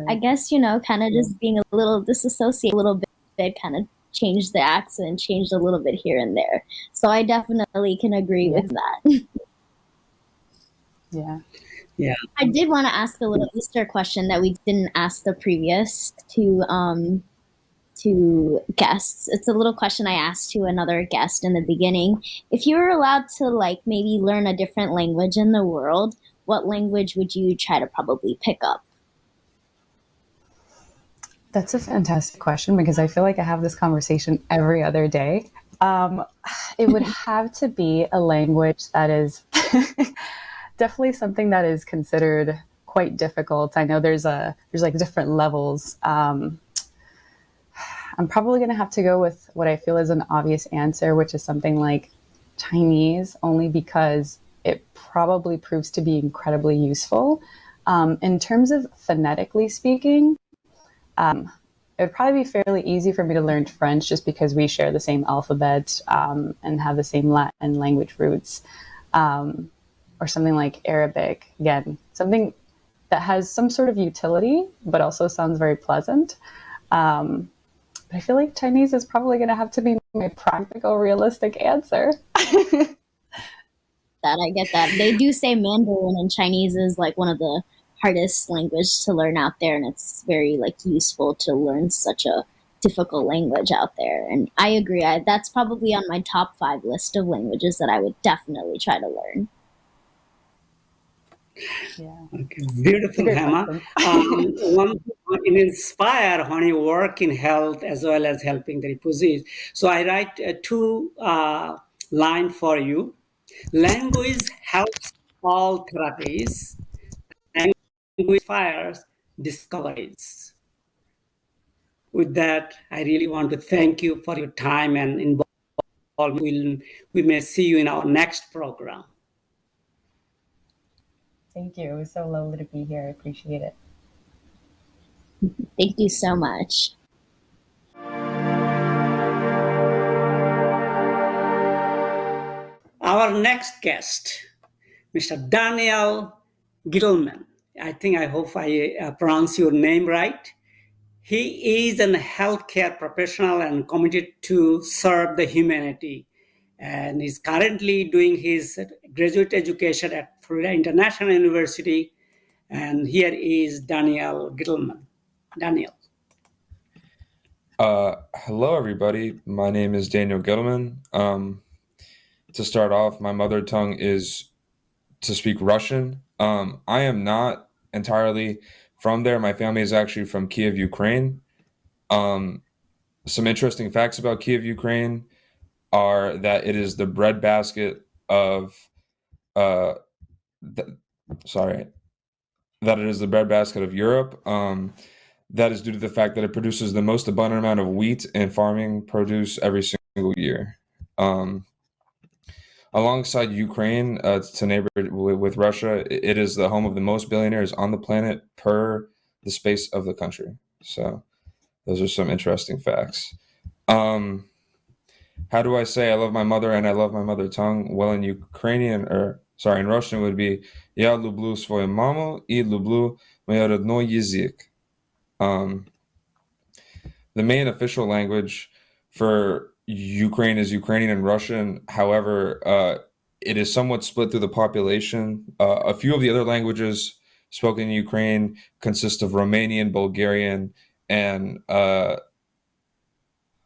I guess, you know, kind of just being a little disassociated a little bit, kind of changed the accent, changed a little bit here and there." So I definitely can agree with that. Yeah. I did want to ask a little Easter question that we didn't ask the previous two guests. It's a little question I asked to another guest in the beginning. If you were allowed to like maybe learn a different language in the world, what language would you try to probably pick up? That's a fantastic question because I feel like I have this conversation every other day. It would have to be a language that is definitely something that is considered quite difficult. I know there's like different levels. I'm probably going to have to go with what I feel is an obvious answer, which is something like Chinese, only because it probably proves to be incredibly useful. In terms of phonetically speaking, it would probably be fairly easy for me to learn French just because we share the same alphabet and have the same Latin language roots. Or something like Arabic, again, something that has some sort of utility, but also sounds very pleasant. But I feel like Chinese is probably going to have to be my practical, realistic answer. That I get that. They do say Mandarin, and Chinese is like one of the hardest language to learn out there, and it's very like useful to learn such a difficult language out there. And I agree. That's probably on my top 5 list of languages that I would definitely try to learn. Yeah. Okay. Beautiful, Hema. One thing inspire when you work in health as well as helping the refugees. So I write 2 line for you. Language helps all therapies. Language inspires discoveries. With that, I really want to thank you for your time and involvement. We may see you in our next program. Thank you. It was so lovely to be here. I appreciate it. Thank you so much. Our next guest, Mr. Daniel Gittleman. I hope I pronounce your name right. He is a healthcare professional and committed to serve the humanity. And he's currently doing his graduate education at Florida International University. And here is Daniel Gittleman. Daniel. Hello, everybody. My name is Daniel Gittleman. To start off, my mother tongue is to speak Russian. I am not entirely from there. My family is actually from Kiev, Ukraine. Um, some interesting facts about Kiev, Ukraine are that it is the breadbasket of, uh, th- sorry, that it is the breadbasket of Europe. That is due to the fact that it produces the most abundant amount of wheat and farming produce every single year. Um, Alongside Ukraine, to neighbor with Russia, it is the home of the most billionaires on the planet per the space of the country. So those are some interesting facts. Um, how do I say I love my mother and I love my mother tongue? Well, in Ukrainian, or sorry, in Russian would be "Я люблю свою маму и люблю мой родной язык." Um, the main official language for Ukraine is Ukrainian and Russian. However, it is somewhat split through the population. A few of the other languages spoken in Ukraine consist of Romanian, Bulgarian, and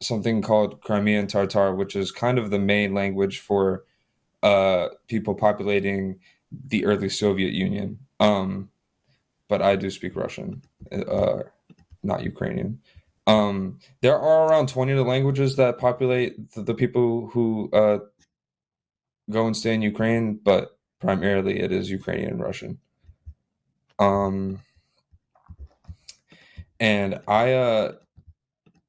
something called Crimean Tatar, which is kind of the main language for people populating the early Soviet Union. But I do speak Russian, not Ukrainian. There are around 20 languages that populate the people who go and stay in Ukraine, but primarily it is Ukrainian and Russian. And I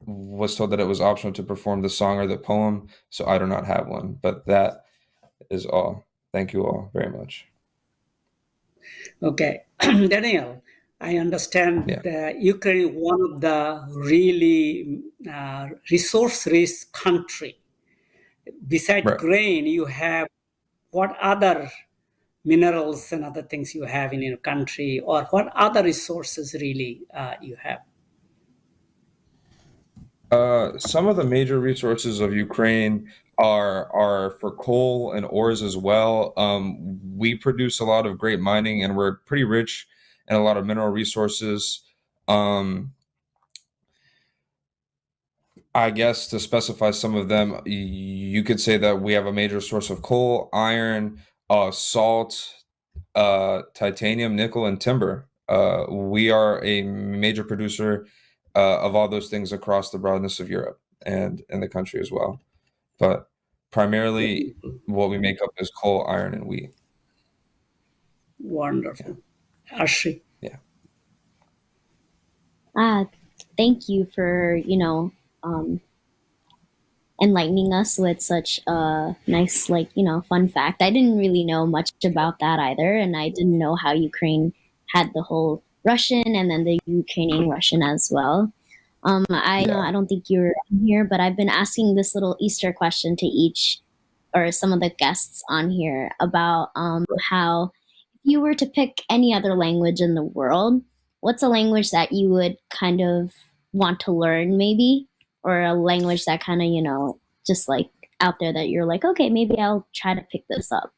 was told that it was optional to perform the song or the poem, so I do not have one. But that is all. Thank you all very much. Okay, Daniel, I understand that Ukraine is one of the really resource-rich country. Besides grain, you have what other minerals and other things you have in your country, or what other resources really you have? Some of the major resources of Ukraine are for coal and ores as well. We produce a lot of great mining, and we're pretty rich in a lot of mineral resources. I guess to specify some of them, you could say that we have a major source of coal, iron, salt, titanium, nickel, and timber. We are a major producer of all those things across the broadness of Europe and in the country as well. But primarily, what we make up is coal, iron, and wheat. Wonderful. Ashri. Yeah. Thank you for, enlightening us with such a nice, fun fact. I didn't really know much about that either, and I didn't know how Ukraine had the whole Russian and then the Ukrainian Russian as well. I know I don't think you're here, but I've been asking this little Easter question to each or some of the guests on here about how if you were to pick any other language in the world, what's a language that you would kind of want to learn maybe, or a language that kind of, just like out there that you're like, okay, maybe I'll try to pick this up.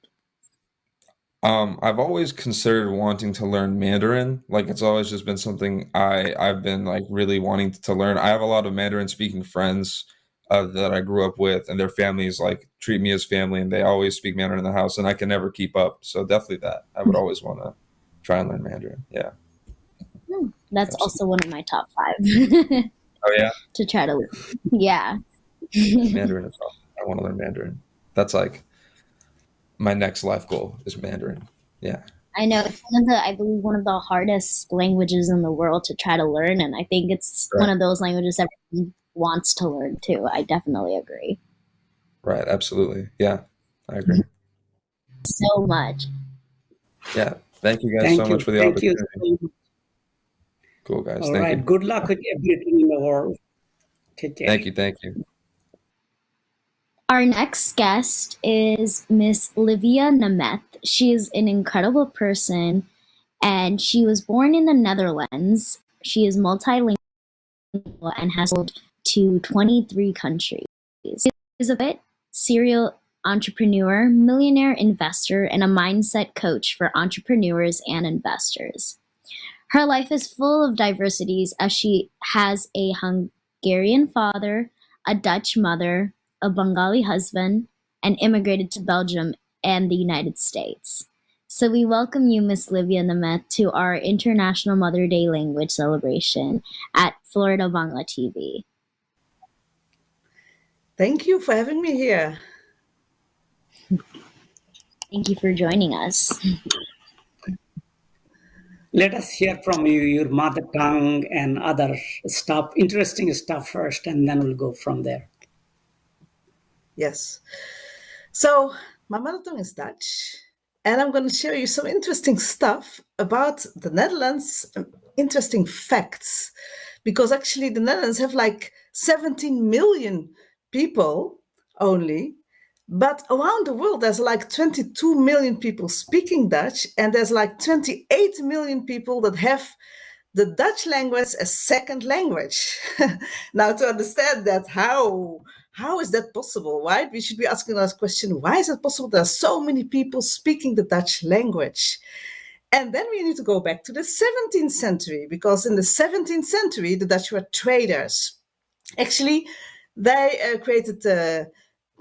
I've always considered wanting to learn Mandarin. Like it's always just been something I've been like really wanting to learn. I have a lot of Mandarin speaking friends that I grew up with, and their families like treat me as family, and they always speak Mandarin in the house, and I can never keep up. So definitely that I would always want to try and learn Mandarin. Yeah. That's also one of my top 5. Oh yeah. To try to, yeah. Mandarin is awesome. I want to learn Mandarin. That's like my next life goal is Mandarin. Yeah. I know it's I believe one of the hardest languages in the world to try to learn, and I think it's one of those languages everyone wants to learn too. I definitely agree. Right, absolutely. Yeah, I agree. So much. Yeah, thank you guys so much for the opportunity. You. Cool, guys. All thank right. you. Good luck with everything in the world. Take care. Thank you. Thank you. Our next guest is Miss Livia Nemeth. She is an incredible person, and she was born in the Netherlands. She is multilingual and has traveled to 23 countries. She is a bit serial entrepreneur, millionaire investor, and a mindset coach for entrepreneurs and investors. Her life is full of diversities as she has a Bulgarian father, a Dutch mother, a Bengali husband, and immigrated to Belgium and the United States. So we welcome you, Miss Livia Namet, to our International Mother Day language celebration at Florida Bangla TV. Thank you for having me here. Thank you for joining us. Let us hear from you, your mother tongue and other stuff, interesting stuff first, and then we'll go from there. Yes. So my mother tongue is Dutch, and I'm going to show you some interesting stuff about the Netherlands, interesting facts, because actually the Netherlands have like 17 million people only, but around the world there's like 22 million people speaking Dutch, and there's like 28 million people that have the Dutch language as second language. Now, to understand that, how is that possible, right? We should be asking us question, why is it possible there are so many people speaking the Dutch language? And then we need to go back to the 17th century, because in the 17th century, the Dutch were traders. Actually, they created a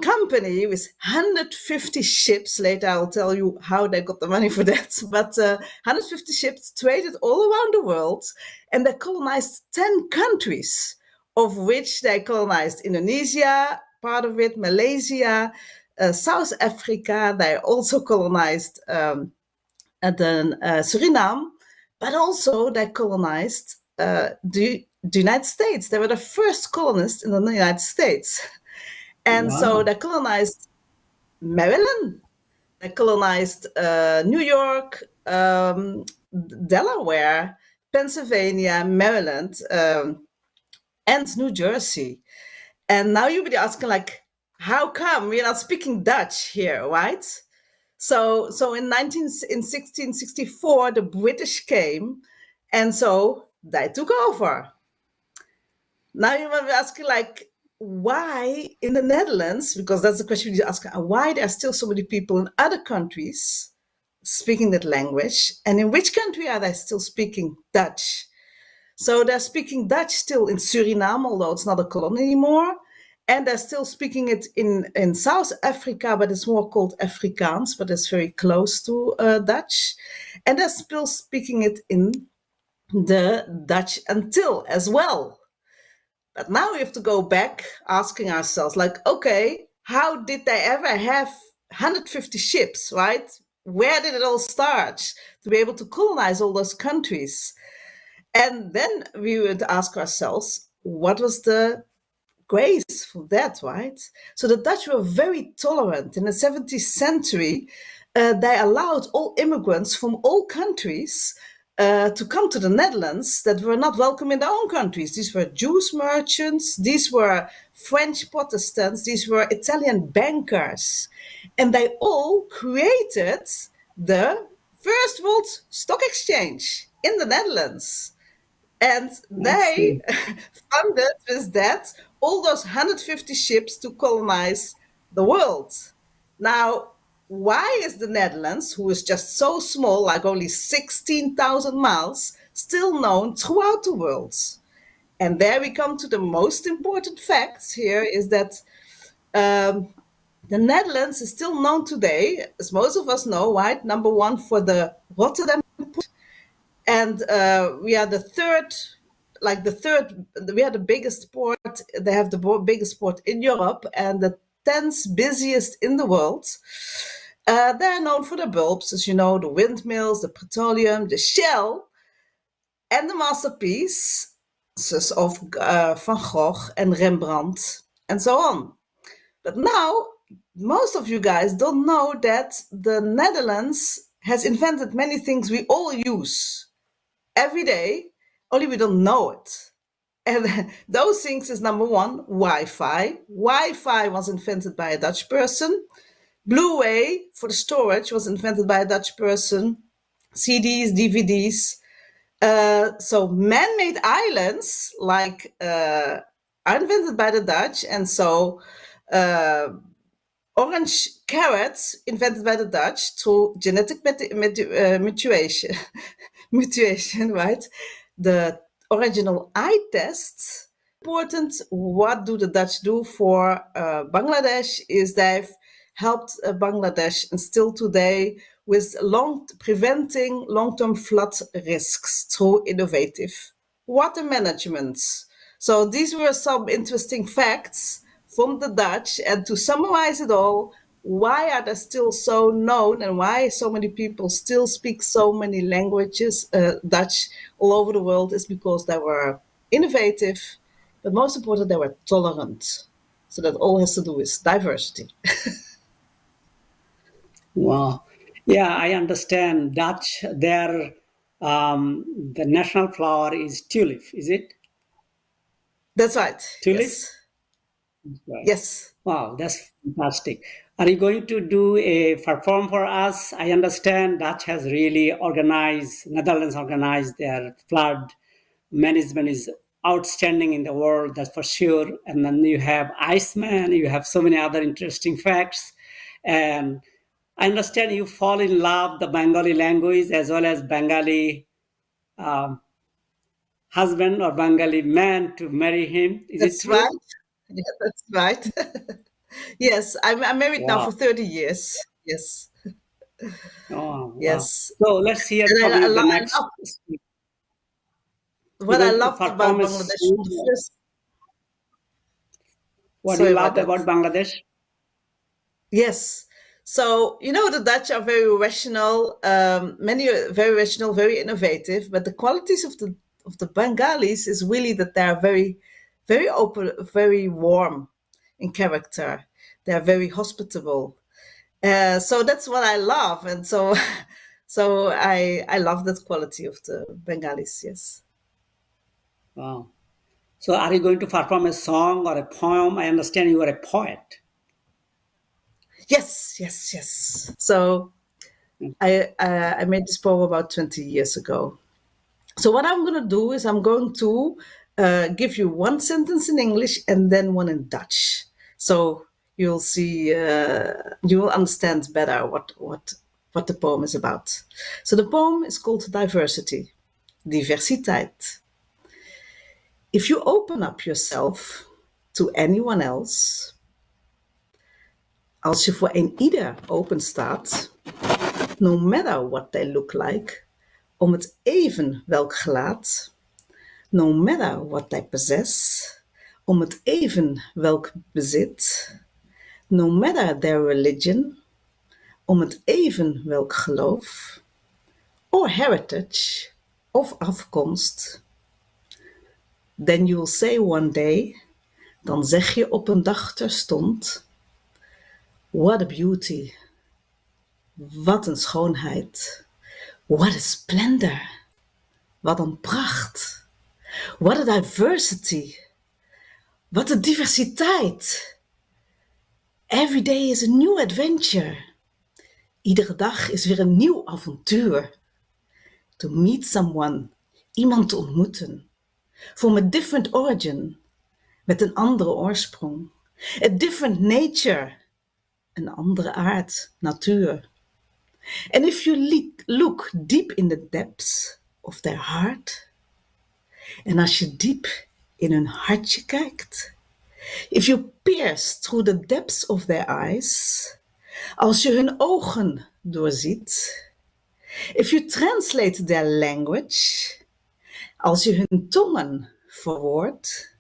company with 150 ships. Later, I'll tell you how they got the money for that. But 150 ships traded all around the world, and they colonized 10 countries, of which they colonized Indonesia, part of it, Malaysia, South Africa. They also colonized Suriname, but also they colonized the United States. They were the first colonists in the United States. And so they colonized Maryland, they colonized New York, Delaware, Pennsylvania, Maryland, and New Jersey. And now you'll be asking, like, how come we're not speaking Dutch here, right? So in 1664, the British came, and so they took over. Now you might be asking, like, why in the Netherlands, because that's the question you ask, why there are still so many people in other countries speaking that language, and in which country are they still speaking Dutch? So they're speaking Dutch still in Suriname, although it's not a colony anymore, and they're still speaking it in South Africa, but it's more called Afrikaans, but it's very close to Dutch, and they're still speaking it in the Dutch Antilles as well. But now we have to go back asking ourselves, like, okay, how did they ever have 150 ships, right? Where did it all start to be able to colonize all those countries? And then we would ask ourselves, what was the grace for that, right? So the Dutch were very tolerant. In the 17th century, they allowed all immigrants from all countries to come to the Netherlands that were not welcome in their own countries. These were Jewish merchants, these were French Protestants, these were Italian bankers. And they all created the first world stock exchange in the Netherlands. And they funded with that all those 150 ships to colonize the world. Now, why is the Netherlands, who is just so small, like only 16,000 miles, still known throughout the world? And there we come to the most important facts here, is that the Netherlands is still known today, as most of us know, right? Number one for the Rotterdam port. And we are the third, we are the biggest port. They have the biggest port in Europe and the 10th busiest in the world. They're known for the bulbs, as you know, the windmills, the petroleum, the shell, and the masterpieces of Van Gogh and Rembrandt, and so on. But now, most of you guys don't know that the Netherlands has invented many things we all use every day, only we don't know it. And those things is, number one, Wi-Fi. Wi-Fi was invented by a Dutch person. Blu-ray for the storage was invented by a Dutch person. CDs, DVDs. So man-made islands are invented by the Dutch. And so orange carrots invented by the Dutch through genetic mutation, right? The original eye test important, what do the Dutch do for Bangladesh is they've helped Bangladesh and still today with preventing long-term flood risks through innovative water management. So these were some interesting facts from the Dutch. And to summarize it all, why are they still so known and why so many people still speak so many languages, Dutch, all over the world is because they were innovative, but most important, they were tolerant. So that all has to do with diversity. Wow. Yeah, I understand Dutch. Their the national flower is tulip. Is it That's right. tulip? Yes. Right. Yes. Wow, that's fantastic. Are you going to do a perform for us? I understand Dutch has really organized, Netherlands organized their flood management is outstanding in the world, that's for sure. And then you have Iceman, you have so many other interesting facts. And I understand you fall in love the Bengali language as well as Bengali husband or Bengali man to marry him. Is it That's true? right. Yeah, that's right. Yes, I'm married now Wow. for 30 years. Yes. Oh, wow. Yes. So let's hear And from I, I, you the lo- I next. love You're what I going to loved about perform a Bangladesh from the song. first. What do you Sorry love about that. about Bangladesh? Yes. So, the Dutch are very rational, many are very rational, very innovative, but the qualities of the Bengalis is really that they are very, very open, very warm in character. They are very hospitable. So that's what I love. And so so I love that quality of the Bengalis, yes. Wow. So are you going to perform a song or a poem? I understand you are a poet. Yes, yes, yes. So I made this poem about 20 years ago. So what I'm going to do is I'm going to give you one sentence in English and then one in Dutch. So you'll see, you will understand better what the poem is about. So the poem is called Diversity, Diversiteit. If you open up yourself to anyone else, als je voor een ieder open staat, no matter what they look like, om het even welk gelaat, no matter what they possess, om het even welk bezit, no matter their religion, om het even welk geloof, or heritage, of afkomst, then you'll say one day, dan zeg je op een dag terstond, what a beauty, wat een schoonheid, what a splendor, wat een pracht, what a diversity, wat een diversiteit. Every day is a new adventure. Iedere dag is weer een nieuw avontuur. To meet someone, iemand te ontmoeten. From a different origin, met een andere oorsprong. A different nature, een andere aard, natuur. And if you look deep in the depths of their heart, en als je diep in hun hartje kijkt, if you pierce through the depths of their eyes, als je hun ogen doorziet, if you translate their language, als je hun tongen verwoordt,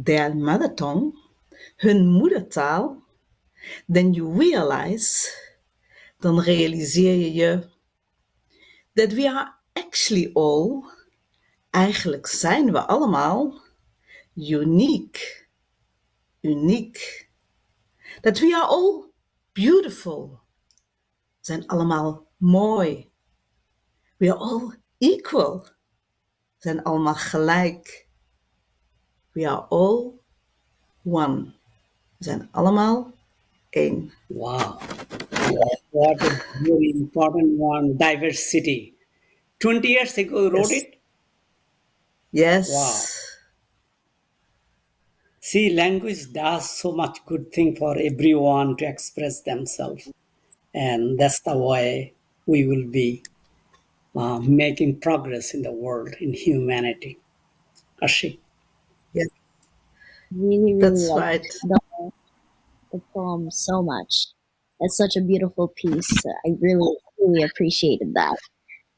their mother tongue, hun moedertaal, then you realize, dan realiseer je that we are actually all, eigenlijk zijn we allemaal, unique. That we are all beautiful. Zijn allemaal mooi. We are all equal. Zijn allemaal gelijk. We are all one. Zijn allemaal één. Wow. What a very important one, diversity. 20 years ago you wrote Yes. it? Yes. Wow. See, language does so much good thing for everyone to express themselves. And that's the way we will be making progress in the world, in humanity. Arshi. Yes, Really, really that's liked right. the poem so much. It's such a beautiful piece. I really, really appreciated that.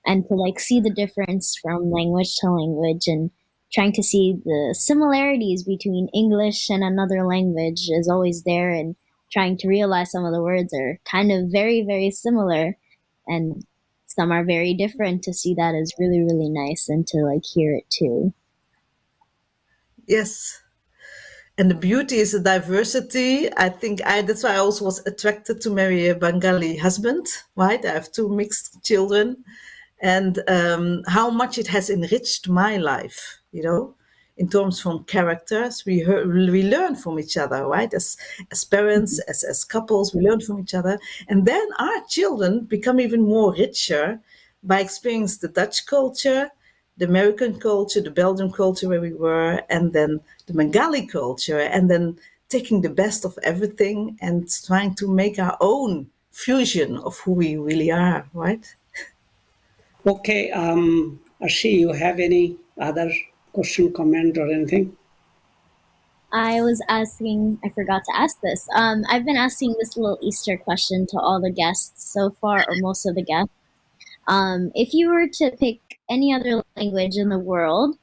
And to like see the difference from language to language and trying to see the similarities between English and another language is always there, and trying to realize some of the words are kind of very, very similar and some are very different. To see that is really, really nice, and to like hear it too. Yes. And the beauty is the diversity. I think that's why I also was attracted to marry a Bengali husband, right? I have two mixed children, and how much it has enriched my life, in terms from characters. We learn from each other, right? As parents, as couples, we learn from each other. And then our children become even more richer by experiencing the Dutch culture, the American culture, the Belgian culture where we were, and then the Bengali culture, and then taking the best of everything and trying to make our own fusion of who we really are, right? Okay, Arshi, you have any other question, comment, or anything? I was asking, I forgot to ask this. I've been asking this little Easter question to all the guests so far, or most of the guests. If you were to pick any other language in the world,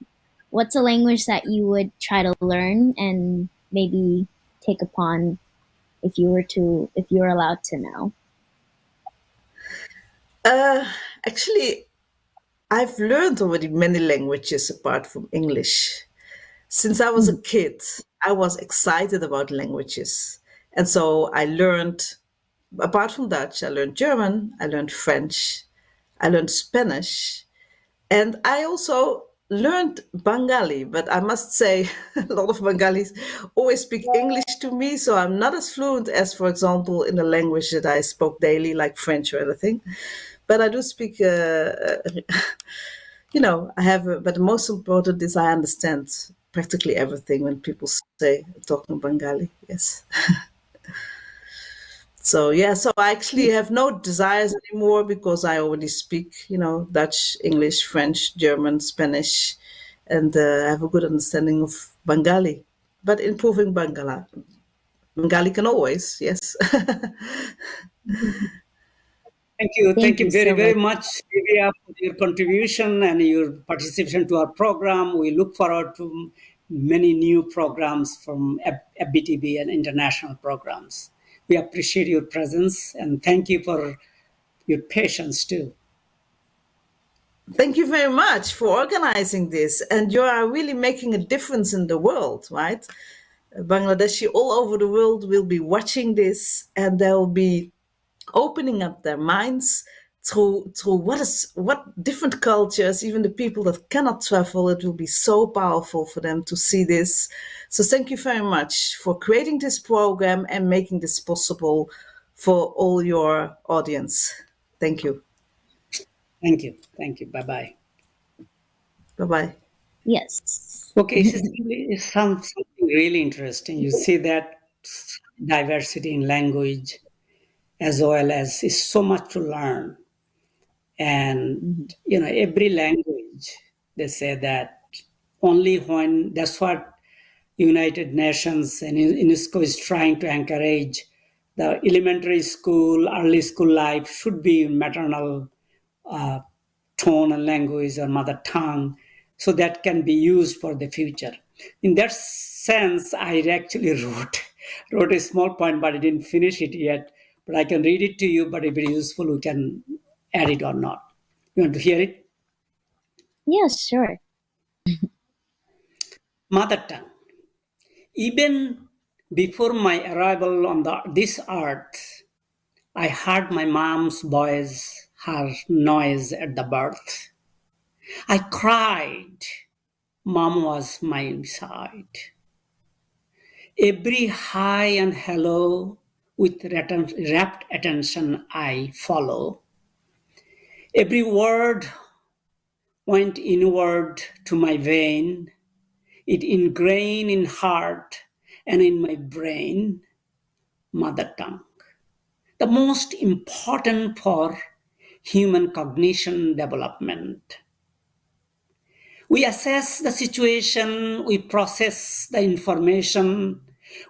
what's a language that you would try to learn and maybe take upon if you were allowed to now? Actually, I've learned already many languages apart from English. Since I was a kid, I was excited about languages. And so I learned, apart from Dutch, I learned German, I learned French, I learned Spanish, and I also learned Bengali. But I must say, a lot of Bengalis always speak English to me, so I'm not as fluent as, for example, in the language that I spoke daily, like French or anything. But I do speak, I have, but the most important is I understand practically everything when people say talking Bengali. Yes. So so I actually have no desires anymore because I already speak, Dutch, English, French, German, Spanish, and I have a good understanding of Bengali. But improving Bengali can always, yes. Thank you you very, so very much. much, Divya, for your contribution and your participation to our program. We look forward to many new programs from FBTB and international programs. We appreciate your presence and thank you for your patience too. Thank you very much for organizing this. And you are really making a difference in the world, right? Bangladeshi all over the world will be watching this, and they'll be opening up their minds through what different cultures, even the people that cannot travel. It will be so powerful for them to see this. So thank you very much for creating this program and making this possible for all your audience. Thank you. Thank you. Thank you. Bye-bye. Bye-bye. Yes. Okay, it sounds something really interesting. You see that diversity in language as well as is so much to learn. And, every language, they say that only when, that's what United Nations and UNESCO is trying to encourage. The elementary school, early school life should be maternal tone and language or mother tongue, so that can be used for the future. In that sense, I actually wrote a small point, but I didn't finish it yet. But I can read it to you, but if it is useful, we can add it or not. You want to hear it? Yes, sure. Mother tongue. Even before my arrival on this earth, I heard my mom's voice, her noise at the birth. I cried. Mom was my side. Every hi and hello with rapt attention I follow. Every word went inward to my vein. It ingrained in heart and in my brain. Mother tongue. The most important for human cognition development. We assess the situation, we process the information,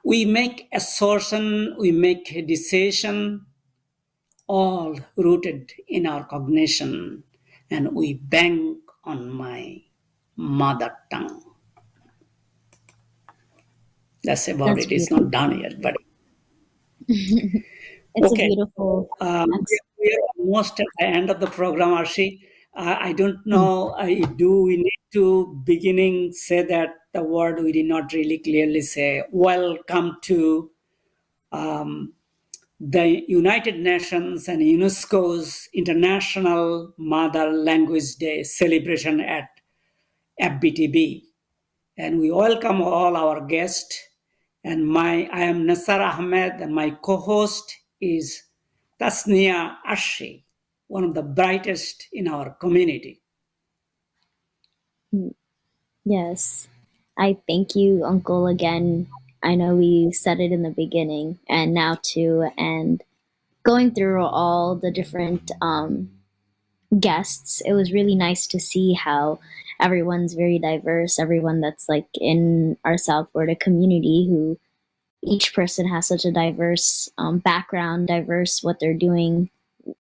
we make assertion, we make a decision, all rooted in our cognition, and we bank on my mother tongue. That's about That's it. It's beautiful. not done yet, but It's a okay. beautiful answer. We are almost at the end of the program, Arshi. I don't know, do we need to beginning say that the word we did not really clearly say? Welcome to the United Nations and UNESCO's International Mother Language Day celebration at FBTB. And we welcome all our guests. And I am Nasar Ahmed, and my co-host is Tasnia Ashi, one of the brightest in our community. Yes. I thank you, Uncle, again. I know we said it in the beginning and now too. And going through all the different guests, it was really nice to see how everyone's very diverse, everyone that's like in our South Florida community, who each person has such a diverse background, diverse what they're doing,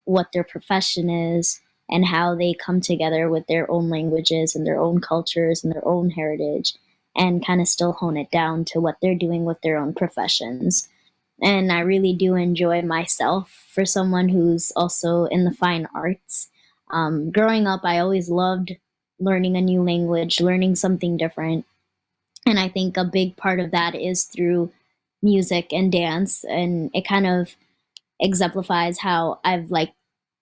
what their profession is, and how they come together with their own languages and their own cultures and their own heritage, and kind of still hone it down to what they're doing with their own professions. And I really do enjoy myself for someone who's also in the fine arts. Growing up, I always loved learning a new language, learning something different. And I think a big part of that is through music and dance. And it kind of exemplifies how I've like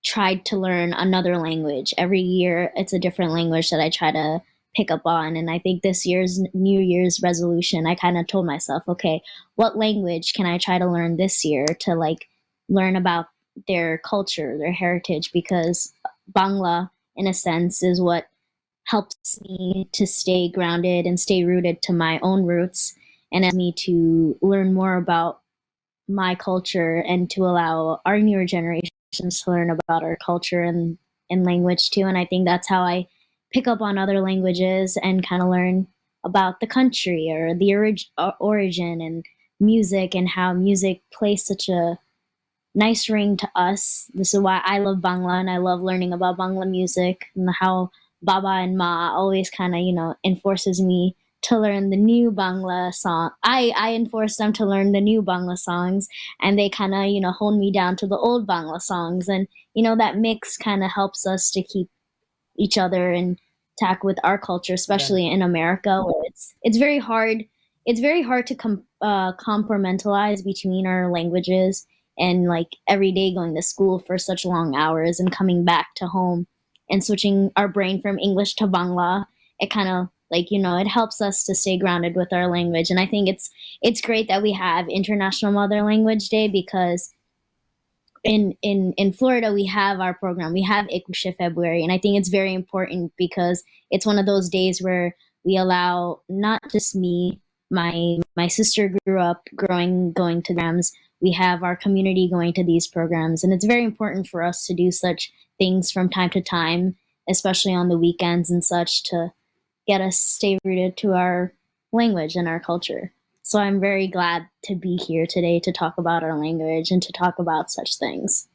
tried to learn another language. Every year it's a different language that I try to pick up on. And I think this year's New Year's resolution, I kind of told myself, okay, what language can I try to learn this year to like learn about their culture, their heritage? Because Bangla, in a sense, is what helps me to stay grounded and stay rooted to my own roots, and allows me to learn more about my culture and to allow our newer generations to learn about our culture and language too. And I think that's how I pick up on other languages and kind of learn about the country or the origin and music, and how music plays such a nice ring to us. This is why I love Bangla, and I love learning about Bangla music, and how Baba and Ma always kind of, enforces me to learn the new Bangla song. I enforce them to learn the new Bangla songs, and they kind of, hold me down to the old Bangla songs. And, that mix kind of helps us to keep each other intact with our culture, especially in America, where it's very hard. It's very hard to compartmentalize between our languages, and like every day going to school for such long hours and coming back to home and switching our brain from English to Bangla. It kind of like, it helps us to stay grounded with our language. And I think it's great that we have International Mother Language Day, because in Florida we have our program. We have Ekushe February, and I think it's very important because it's one of those days where we allow not just me, my sister grew up going to programs. We have our community going to these programs, and it's very important for us to do such things from time to time, especially on the weekends and such, to get us stay rooted to our language and our culture. So I'm very glad to be here today to talk about our language and to talk about such things.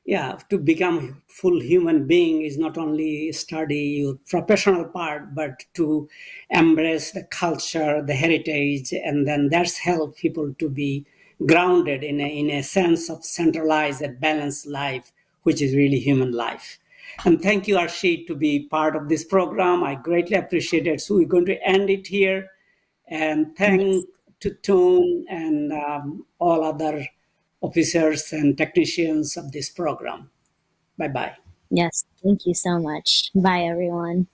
Yeah, to become a full human being is not only study your professional part, but to embrace the culture, the heritage, and then that's help people to be grounded in a sense of centralized and balanced life, which is really human life. And thank you, Arshi, to be part of this program. I greatly appreciate it. So we're going to end it here. And thank to Toon and all other officers and technicians of this program. Bye-bye. Yes, thank you so much. Bye, everyone.